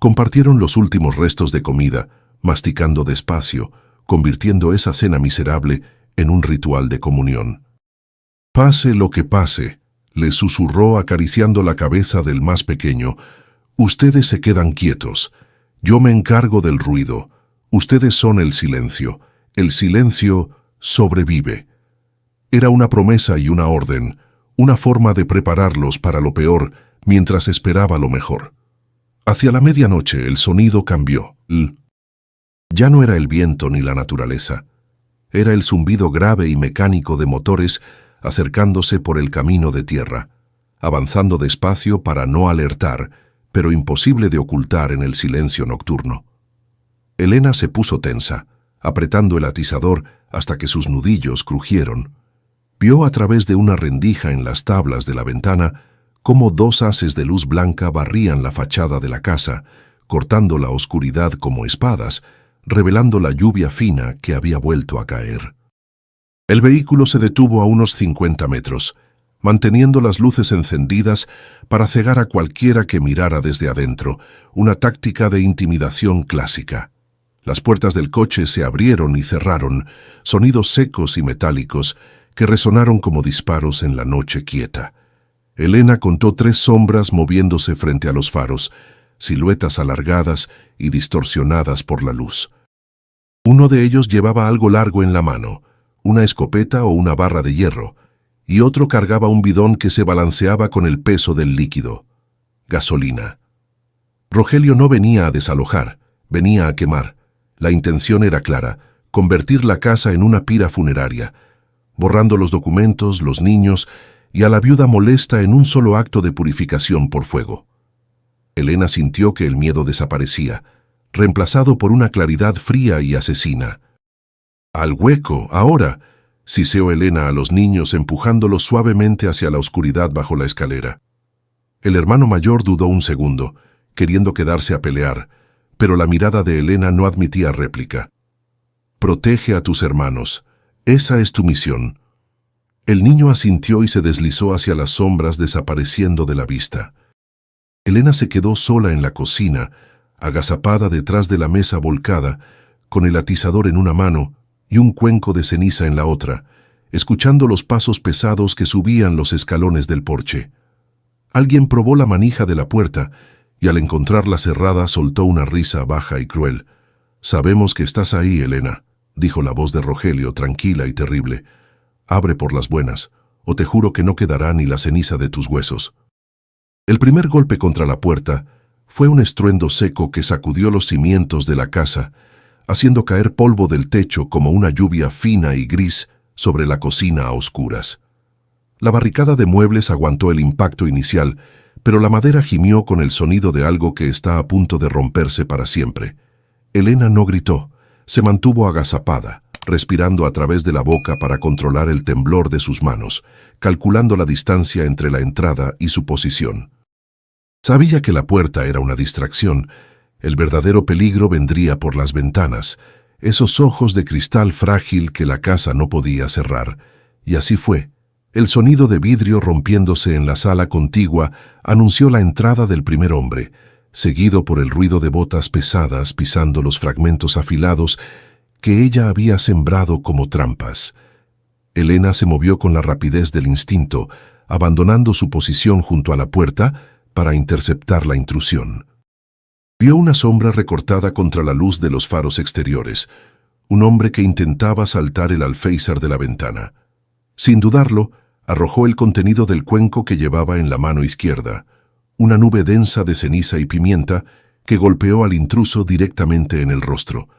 Compartieron los últimos restos de comida, masticando despacio, convirtiendo esa cena miserable en un ritual de comunión. «Pase lo que pase», le susurró acariciando la cabeza del más pequeño, «ustedes se quedan quietos. Yo me encargo del ruido. Ustedes son el silencio. El silencio sobrevive». Era una promesa y una orden, una forma de prepararlos para lo peor mientras esperaba lo mejor. Hacia la medianoche el sonido cambió. Ya no era el viento ni la naturaleza. Era el zumbido grave y mecánico de motores acercándose por el camino de tierra, avanzando despacio para no alertar, pero imposible de ocultar en el silencio nocturno. Elena se puso tensa, apretando el atizador hasta que sus nudillos crujieron. Vio a través de una rendija en las tablas de la ventana cómo dos haces de luz blanca barrían la fachada de la casa, cortando la oscuridad como espadas, revelando la lluvia fina que había vuelto a caer. El vehículo se detuvo a unos 50 metros, manteniendo las luces encendidas para cegar a cualquiera que mirara desde adentro, una táctica de intimidación clásica. Las puertas del coche se abrieron y cerraron, sonidos secos y metálicos que resonaron como disparos en la noche quieta. Elena contó 3 sombras moviéndose frente a los faros, siluetas alargadas y distorsionadas por la luz. Uno de ellos llevaba algo largo en la mano, una escopeta o una barra de hierro, y otro cargaba un bidón que se balanceaba con el peso del líquido. Gasolina. Rogelio no venía a desalojar, venía a quemar. La intención era clara, convertir la casa en una pira funeraria, borrando los documentos, los niños y a la viuda molesta en un solo acto de purificación por fuego. Elena sintió que el miedo desaparecía, reemplazado por una claridad fría y asesina. «¡Al hueco, ahora!», siseó Elena a los niños empujándolos suavemente hacia la oscuridad bajo la escalera. El hermano mayor dudó un segundo, queriendo quedarse a pelear, pero la mirada de Elena no admitía réplica. «Protege a tus hermanos. Esa es tu misión». El niño asintió y se deslizó hacia las sombras, desapareciendo de la vista. Elena se quedó sola en la cocina, agazapada detrás de la mesa volcada, con el atizador en una mano y un cuenco de ceniza en la otra, escuchando los pasos pesados que subían los escalones del porche. Alguien probó la manija de la puerta y al encontrarla cerrada soltó una risa baja y cruel. «Sabemos que estás ahí, Elena», dijo la voz de Rogelio, tranquila y terrible. «Abre por las buenas, o te juro que no quedará ni la ceniza de tus huesos». El primer golpe contra la puerta fue un estruendo seco que sacudió los cimientos de la casa, haciendo caer polvo del techo como una lluvia fina y gris sobre la cocina a oscuras. La barricada de muebles aguantó el impacto inicial, pero la madera gimió con el sonido de algo que está a punto de romperse para siempre. Elena no gritó, se mantuvo agazapada, respirando a través de la boca para controlar el temblor de sus manos, calculando la distancia entre la entrada y su posición. Sabía que la puerta era una distracción. El verdadero peligro vendría por las ventanas, esos ojos de cristal frágil que la casa no podía cerrar. Y así fue. El sonido de vidrio rompiéndose en la sala contigua anunció la entrada del primer hombre, seguido por el ruido de botas pesadas pisando los fragmentos afilados que ella había sembrado como trampas. Elena se movió con la rapidez del instinto, abandonando su posición junto a la puerta para interceptar la intrusión. Vio una sombra recortada contra la luz de los faros exteriores, un hombre que intentaba saltar el alféizar de la ventana. Sin dudarlo, arrojó el contenido del cuenco que llevaba en la mano izquierda, una nube densa de ceniza y pimienta que golpeó al intruso directamente en el rostro.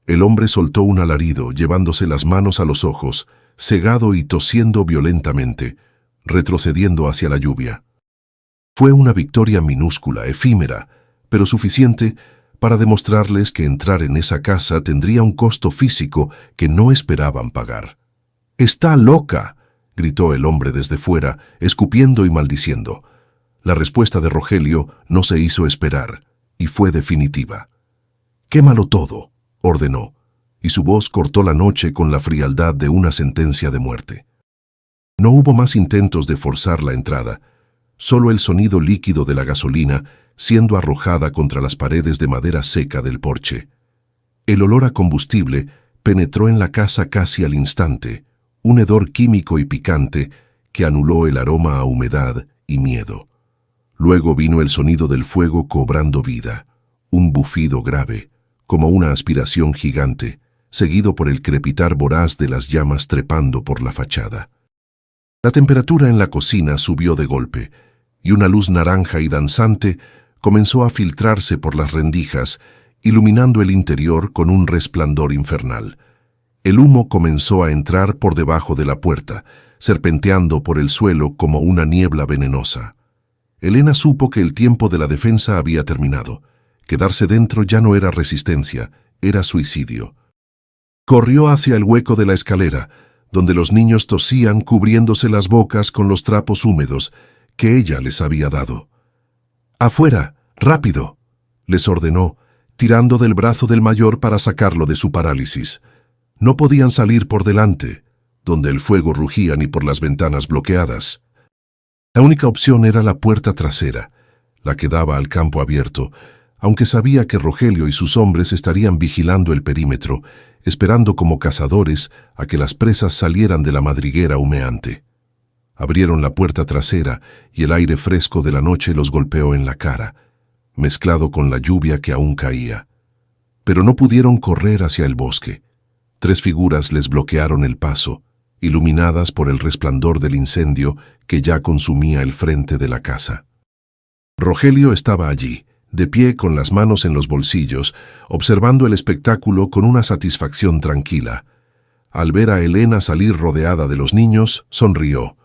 El hombre soltó un alarido, llevándose las manos a los ojos, cegado y tosiendo violentamente, retrocediendo hacia la lluvia. Fue una victoria minúscula, efímera, pero suficiente para demostrarles que entrar en esa casa tendría un costo físico que no esperaban pagar. «¡Está loca!», gritó el hombre desde fuera, escupiendo y maldiciendo. La respuesta de Rogelio no se hizo esperar, y fue definitiva. «Quémalo todo», ordenó, y su voz cortó la noche con la frialdad de una sentencia de muerte. No hubo más intentos de forzar la entrada, solo el sonido líquido de la gasolina siendo arrojada contra las paredes de madera seca del porche. El olor a combustible penetró en la casa casi al instante, un hedor químico y picante que anuló el aroma a humedad y miedo. Luego vino el sonido del fuego cobrando vida, un bufido grave, como una aspiración gigante, seguido por el crepitar voraz de las llamas trepando por la fachada. La temperatura en la cocina subió de golpe, y una luz naranja y danzante comenzó a filtrarse por las rendijas, iluminando el interior con un resplandor infernal. El humo comenzó a entrar por debajo de la puerta, serpenteando por el suelo como una niebla venenosa. Elena supo que el tiempo de la defensa había terminado. Quedarse dentro ya no era resistencia, era suicidio. Corrió hacia el hueco de la escalera, donde los niños tosían cubriéndose las bocas con los trapos húmedos que ella les había dado. «¡Afuera! ¡Rápido!», les ordenó, tirando del brazo del mayor para sacarlo de su parálisis. No podían salir por delante, donde el fuego rugía, ni por las ventanas bloqueadas. La única opción era la puerta trasera, la que daba al campo abierto, aunque sabía que Rogelio y sus hombres estarían vigilando el perímetro, esperando como cazadores a que las presas salieran de la madriguera humeante. Abrieron la puerta trasera y el aire fresco de la noche los golpeó en la cara, mezclado con la lluvia que aún caía. Pero no pudieron correr hacia el bosque. 3 figuras les bloquearon el paso, iluminadas por el resplandor del incendio que ya consumía el frente de la casa. Rogelio estaba allí, de pie con las manos en los bolsillos, observando el espectáculo con una satisfacción tranquila. Al ver a Elena salir rodeada de los niños, sonrió.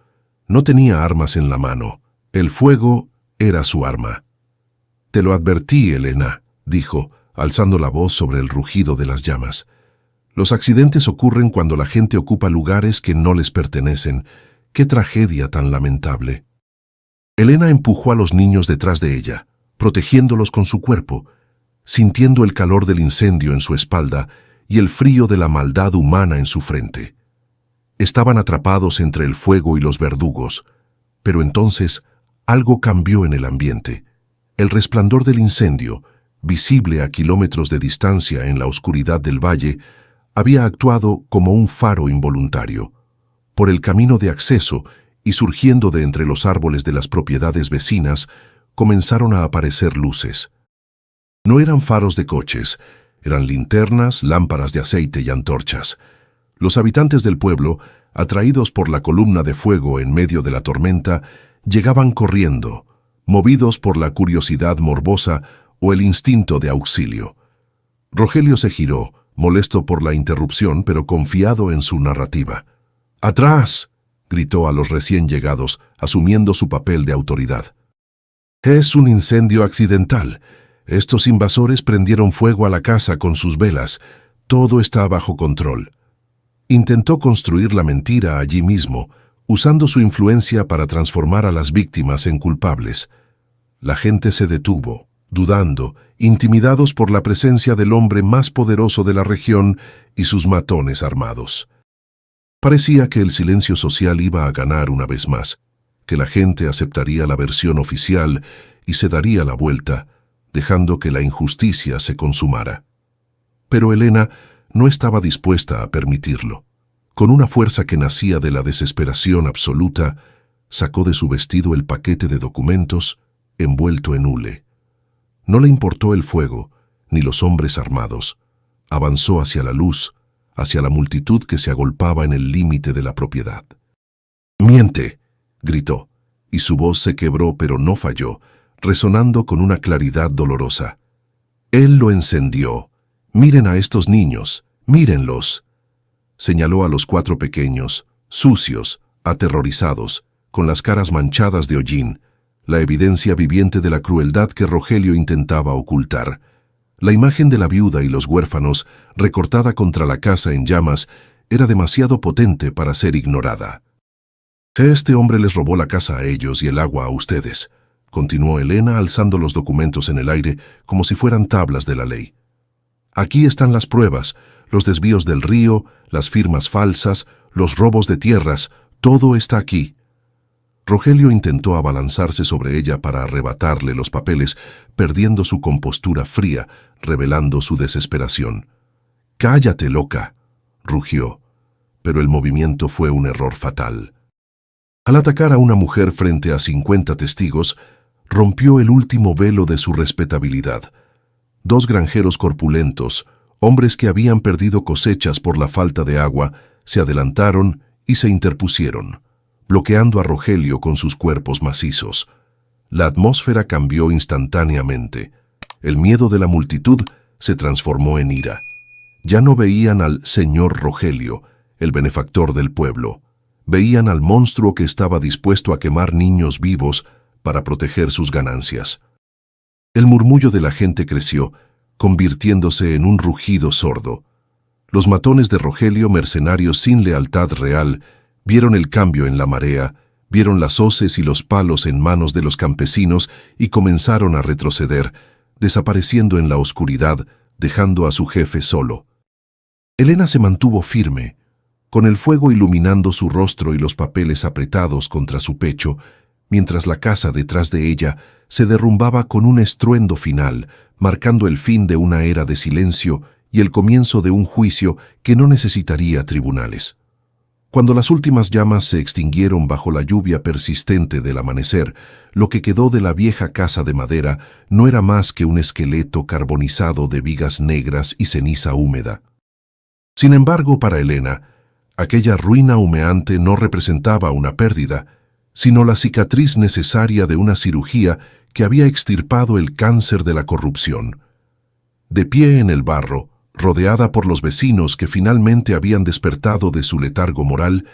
No tenía armas en la mano. El fuego era su arma. «Te lo advertí, Elena», dijo, alzando la voz sobre el rugido de las llamas. «Los accidentes ocurren cuando la gente ocupa lugares que no les pertenecen. ¡Qué tragedia tan lamentable!». Elena empujó a los niños detrás de ella, protegiéndolos con su cuerpo, sintiendo el calor del incendio en su espalda y el frío de la maldad humana en su frente. Estaban atrapados entre el fuego y los verdugos, pero entonces algo cambió en el ambiente. El resplandor del incendio, visible a kilómetros de distancia en la oscuridad del valle, había actuado como un faro involuntario. Por el camino de acceso y surgiendo de entre los árboles de las propiedades vecinas, comenzaron a aparecer luces. No eran faros de coches, eran linternas, lámparas de aceite y antorchas. Los habitantes del pueblo, atraídos por la columna de fuego en medio de la tormenta, llegaban corriendo, movidos por la curiosidad morbosa o el instinto de auxilio. Rogelio se giró, molesto por la interrupción, pero confiado en su narrativa. «¡Atrás!», gritó a los recién llegados, asumiendo su papel de autoridad. «Es un incendio accidental. Estos invasores prendieron fuego a la casa con sus velas. Todo está bajo control». Intentó construir la mentira allí mismo, usando su influencia para transformar a las víctimas en culpables. La gente se detuvo, dudando, intimidados por la presencia del hombre más poderoso de la región y sus matones armados. Parecía que el silencio social iba a ganar una vez más, que la gente aceptaría la versión oficial y se daría la vuelta, dejando que la injusticia se consumara. Pero Elena no estaba dispuesta a permitirlo. Con una fuerza que nacía de la desesperación absoluta, sacó de su vestido el paquete de documentos envuelto en hule. No le importó el fuego, ni los hombres armados. Avanzó hacia la luz, hacia la multitud que se agolpaba en el límite de la propiedad. «¡Miente!», gritó, y su voz se quebró pero no falló, resonando con una claridad dolorosa. «Él lo encendió. Miren a estos niños, mírenlos». Señaló a los 4 pequeños, sucios, aterrorizados, con las caras manchadas de hollín, la evidencia viviente de la crueldad que Rogelio intentaba ocultar. La imagen de la viuda y los huérfanos, recortada contra la casa en llamas, era demasiado potente para ser ignorada. «Este hombre les robó la casa a ellos y el agua a ustedes», continuó Elena alzando los documentos en el aire como si fueran tablas de la ley. «Aquí están las pruebas, los desvíos del río, las firmas falsas, los robos de tierras, todo está aquí». Rogelio intentó abalanzarse sobre ella para arrebatarle los papeles, perdiendo su compostura fría, revelando su desesperación. «¡Cállate, loca!», rugió, pero el movimiento fue un error fatal. Al atacar a una mujer frente a 50 testigos, rompió el último velo de su respetabilidad. 2 granjeros corpulentos, hombres que habían perdido cosechas por la falta de agua, se adelantaron y se interpusieron, bloqueando a Rogelio con sus cuerpos macizos. La atmósfera cambió instantáneamente. El miedo de la multitud se transformó en ira. Ya no veían al señor Rogelio, el benefactor del pueblo. Veían al monstruo que estaba dispuesto a quemar niños vivos para proteger sus ganancias. El murmullo de la gente creció, convirtiéndose en un rugido sordo. Los matones de Rogelio, mercenarios sin lealtad real, vieron el cambio en la marea, vieron las hoces y los palos en manos de los campesinos y comenzaron a retroceder, desapareciendo en la oscuridad, dejando a su jefe solo. Elena se mantuvo firme, con el fuego iluminando su rostro y los papeles apretados contra su pecho, mientras la casa detrás de ella se derrumbaba con un estruendo final, marcando el fin de una era de silencio y el comienzo de un juicio que no necesitaría tribunales. Cuando las últimas llamas se extinguieron bajo la lluvia persistente del amanecer, lo que quedó de la vieja casa de madera no era más que un esqueleto carbonizado de vigas negras y ceniza húmeda. Sin embargo, para Elena, aquella ruina humeante no representaba una pérdida, sino la cicatriz necesaria de una cirugía que había extirpado el cáncer de la corrupción. De pie en el barro, rodeada por los vecinos que finalmente habían despertado de su letargo moral,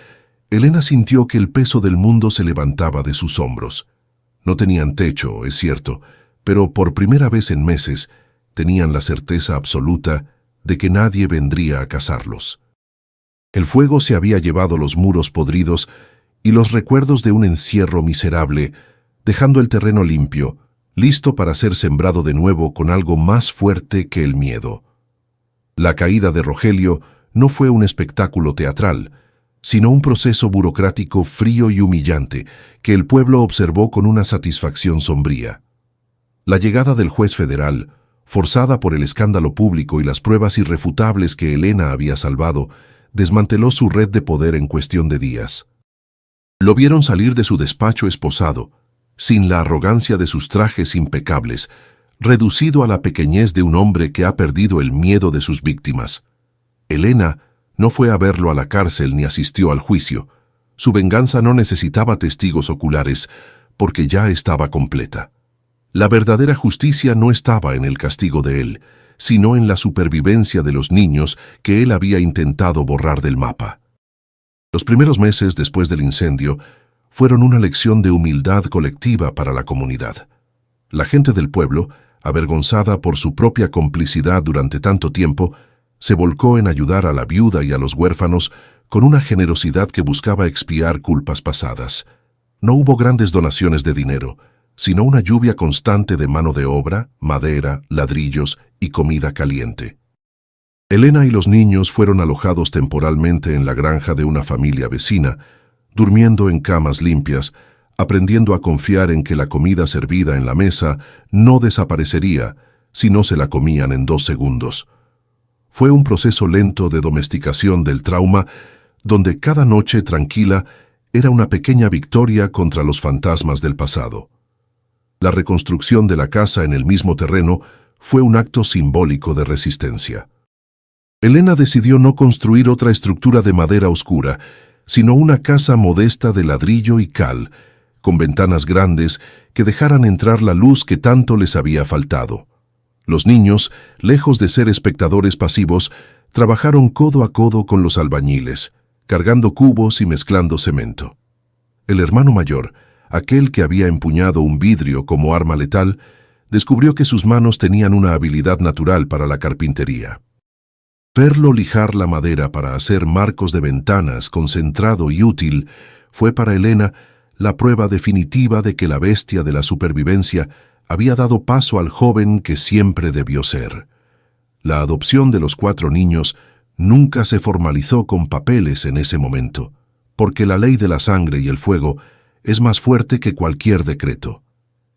Elena sintió que el peso del mundo se levantaba de sus hombros. No tenían techo, es cierto, pero por primera vez en meses tenían la certeza absoluta de que nadie vendría a cazarlos. El fuego se había llevado los muros podridos y los recuerdos de un encierro miserable, dejando el terreno limpio, listo para ser sembrado de nuevo con algo más fuerte que el miedo. La caída de Rogelio no fue un espectáculo teatral, sino un proceso burocrático frío y humillante que el pueblo observó con una satisfacción sombría. La llegada del juez federal, forzada por el escándalo público y las pruebas irrefutables que Elena había salvado, desmanteló su red de poder en cuestión de días. Lo vieron salir de su despacho esposado, sin la arrogancia de sus trajes impecables, reducido a la pequeñez de un hombre que ha perdido el miedo de sus víctimas. Elena no fue a verlo a la cárcel ni asistió al juicio. Su venganza no necesitaba testigos oculares, porque ya estaba completa. La verdadera justicia no estaba en el castigo de él, sino en la supervivencia de los niños que él había intentado borrar del mapa. Los primeros meses después del incendio fueron una lección de humildad colectiva para la comunidad. La gente del pueblo, avergonzada por su propia complicidad durante tanto tiempo, se volcó en ayudar a la viuda y a los huérfanos con una generosidad que buscaba expiar culpas pasadas. No hubo grandes donaciones de dinero, sino una lluvia constante de mano de obra, madera, ladrillos y comida caliente. Elena y los niños fueron alojados temporalmente en la granja de una familia vecina, durmiendo en camas limpias, aprendiendo a confiar en que la comida servida en la mesa no desaparecería si no se la comían en 2 segundos. Fue un proceso lento de domesticación del trauma, donde cada noche tranquila era una pequeña victoria contra los fantasmas del pasado. La reconstrucción de la casa en el mismo terreno fue un acto simbólico de resistencia. Elena decidió no construir otra estructura de madera oscura, sino una casa modesta de ladrillo y cal, con ventanas grandes que dejaran entrar la luz que tanto les había faltado. Los niños, lejos de ser espectadores pasivos, trabajaron codo a codo con los albañiles, cargando cubos y mezclando cemento. El hermano mayor, aquel que había empuñado un vidrio como arma letal, descubrió que sus manos tenían una habilidad natural para la carpintería. Verlo lijar la madera para hacer marcos de ventanas concentrado y útil fue para Elena la prueba definitiva de que la bestia de la supervivencia había dado paso al joven que siempre debió ser. La adopción de los 4 niños nunca se formalizó con papeles en ese momento, porque la ley de la sangre y el fuego es más fuerte que cualquier decreto.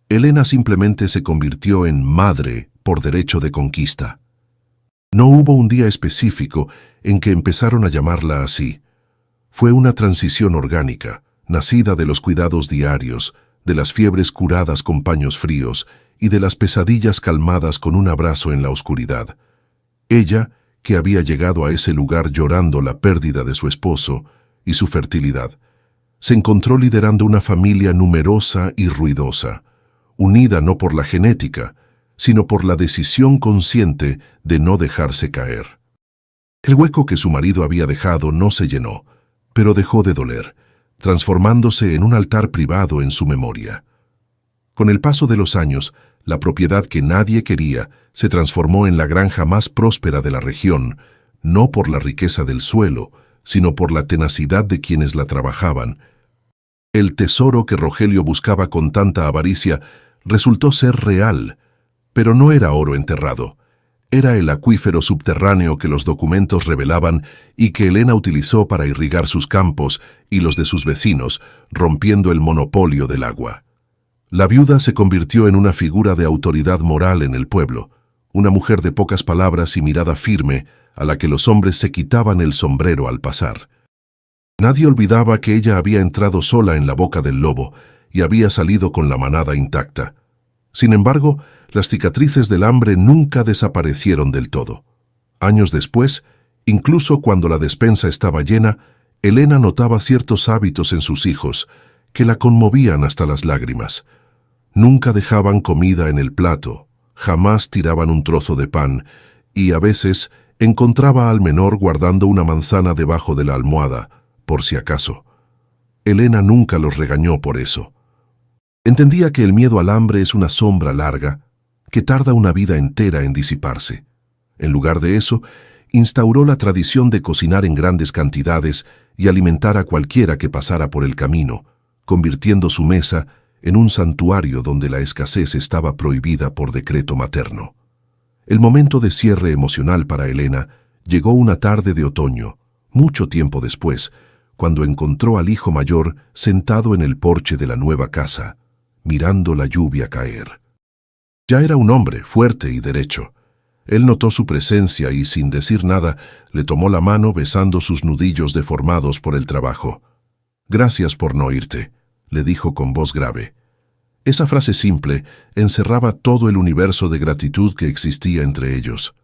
Elena simplemente se convirtió en madre por derecho de conquista. No hubo un día específico en que empezaron a llamarla así. Fue una transición orgánica, nacida de los cuidados diarios, de las fiebres curadas con paños fríos y de las pesadillas calmadas con un abrazo en la oscuridad. Ella, que había llegado a ese lugar llorando la pérdida de su esposo y su fertilidad, se encontró liderando una familia numerosa y ruidosa, unida no por la genética, sino por la decisión consciente de no dejarse caer. El hueco que su marido había dejado no se llenó, pero dejó de doler, transformándose en un altar privado en su memoria. Con el paso de los años, la propiedad que nadie quería se transformó en la granja más próspera de la región, no por la riqueza del suelo, sino por la tenacidad de quienes la trabajaban. El tesoro que Rogelio buscaba con tanta avaricia resultó ser real, pero no era oro enterrado. Era el acuífero subterráneo que los documentos revelaban y que Elena utilizó para irrigar sus campos y los de sus vecinos, rompiendo el monopolio del agua. La viuda se convirtió en una figura de autoridad moral en el pueblo, una mujer de pocas palabras y mirada firme, a la que los hombres se quitaban el sombrero al pasar. Nadie olvidaba que ella había entrado sola en la boca del lobo y había salido con la manada intacta. Sin embargo, las cicatrices del hambre nunca desaparecieron del todo. Años después, incluso cuando la despensa estaba llena, Elena notaba ciertos hábitos en sus hijos que la conmovían hasta las lágrimas. Nunca dejaban comida en el plato, jamás tiraban un trozo de pan y, a veces, encontraba al menor guardando una manzana debajo de la almohada, por si acaso. Elena nunca los regañó por eso. Entendía que el miedo al hambre es una sombra larga, que tarda una vida entera en disiparse. En lugar de eso, instauró la tradición de cocinar en grandes cantidades y alimentar a cualquiera que pasara por el camino, convirtiendo su mesa en un santuario donde la escasez estaba prohibida por decreto materno. El momento de cierre emocional para Elena llegó una tarde de otoño, mucho tiempo después, cuando encontró al hijo mayor sentado en el porche de la nueva casa, mirando la lluvia caer. Ya era un hombre fuerte y derecho. Él notó su presencia y, sin decir nada, le tomó la mano besando sus nudillos deformados por el trabajo. «Gracias por no irte», le dijo con voz grave. Esa frase simple encerraba todo el universo de gratitud que existía entre ellos.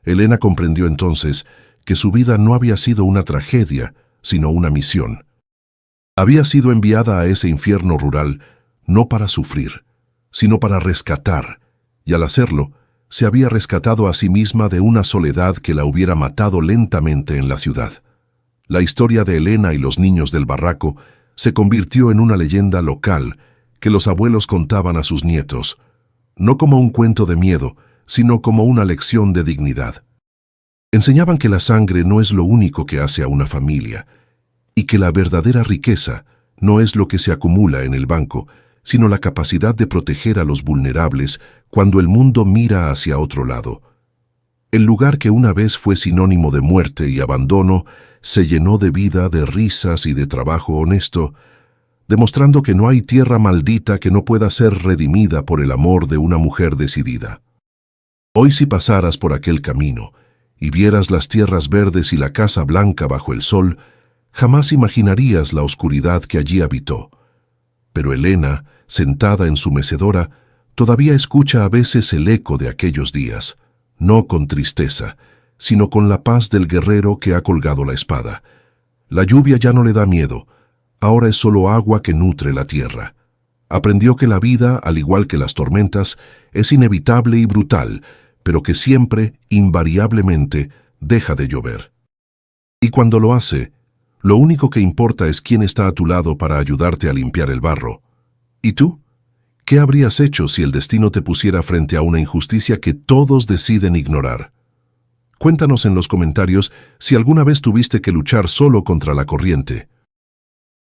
Elena comprendió entonces que su vida no había sido una tragedia, sino una misión. Había sido enviada a ese infierno rural no para sufrir, sino para rescatar, y al hacerlo, se había rescatado a sí misma de una soledad que la hubiera matado lentamente en la ciudad. La historia de Elena y los niños del barraco se convirtió en una leyenda local que los abuelos contaban a sus nietos, no como un cuento de miedo, sino como una lección de dignidad. Enseñaban que la sangre no es lo único que hace a una familia, y que la verdadera riqueza no es lo que se acumula en el banco, sino la capacidad de proteger a los vulnerables cuando el mundo mira hacia otro lado. El lugar que una vez fue sinónimo de muerte y abandono se llenó de vida, de risas y de trabajo honesto, demostrando que no hay tierra maldita que no pueda ser redimida por el amor de una mujer decidida. Hoy, si pasaras por aquel camino y vieras las tierras verdes y la casa blanca bajo el sol, jamás imaginarías la oscuridad que allí habitó. Pero Elena, sentada en su mecedora, todavía escucha a veces el eco de aquellos días, no con tristeza, sino con la paz del guerrero que ha colgado la espada. La lluvia ya no le da miedo, ahora es solo agua que nutre la tierra. Aprendió que la vida, al igual que las tormentas, es inevitable y brutal, pero que siempre, invariablemente, deja de llover. Y cuando lo hace, lo único que importa es quién está a tu lado para ayudarte a limpiar el barro. ¿Y tú? ¿Qué habrías hecho si el destino te pusiera frente a una injusticia que todos deciden ignorar? Cuéntanos en los comentarios si alguna vez tuviste que luchar solo contra la corriente.